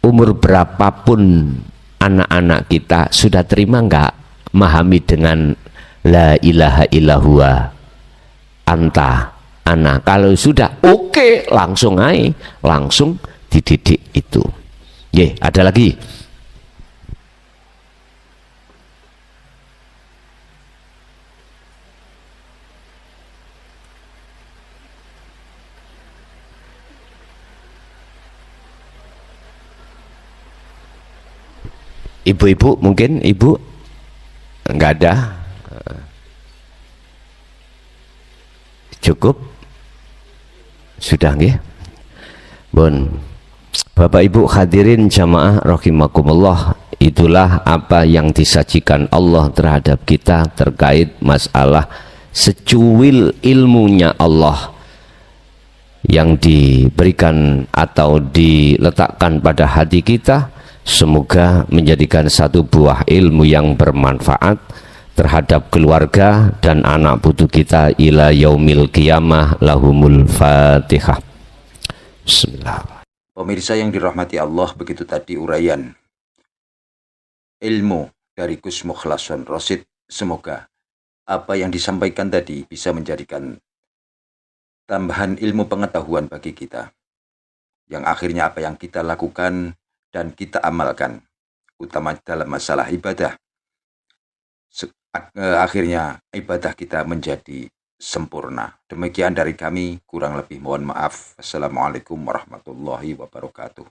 umur berapapun anak-anak kita sudah terima enggak memahami dengan la ilaha illallah anta ana? Kalau sudah oke, langsung aja, langsung dididik itu. Ye, ada lagi. Ibu-ibu mungkin, ibu enggak ada, cukup sudah nggih. Bon, Bapak Ibu hadirin jamaah rahimakumullah, itulah apa yang disajikan Allah terhadap kita terkait masalah secuil ilmunya Allah yang diberikan atau diletakkan pada hati kita. Semoga menjadikan satu buah ilmu yang bermanfaat terhadap keluarga dan anak putu kita ila yaumil qiyamah. Lahumul Fatihah. Bismillah. Pemirsa yang dirahmati Allah, begitu tadi uraian ilmu dari Gus Mukhlason Rosid. Semoga apa yang disampaikan tadi bisa menjadikan tambahan ilmu pengetahuan bagi kita, yang akhirnya apa yang kita lakukan dan kita amalkan, utama dalam masalah ibadah, akhirnya ibadah kita menjadi sempurna. Demikian dari kami, kurang lebih mohon maaf. Assalamualaikum warahmatullahi wabarakatuh.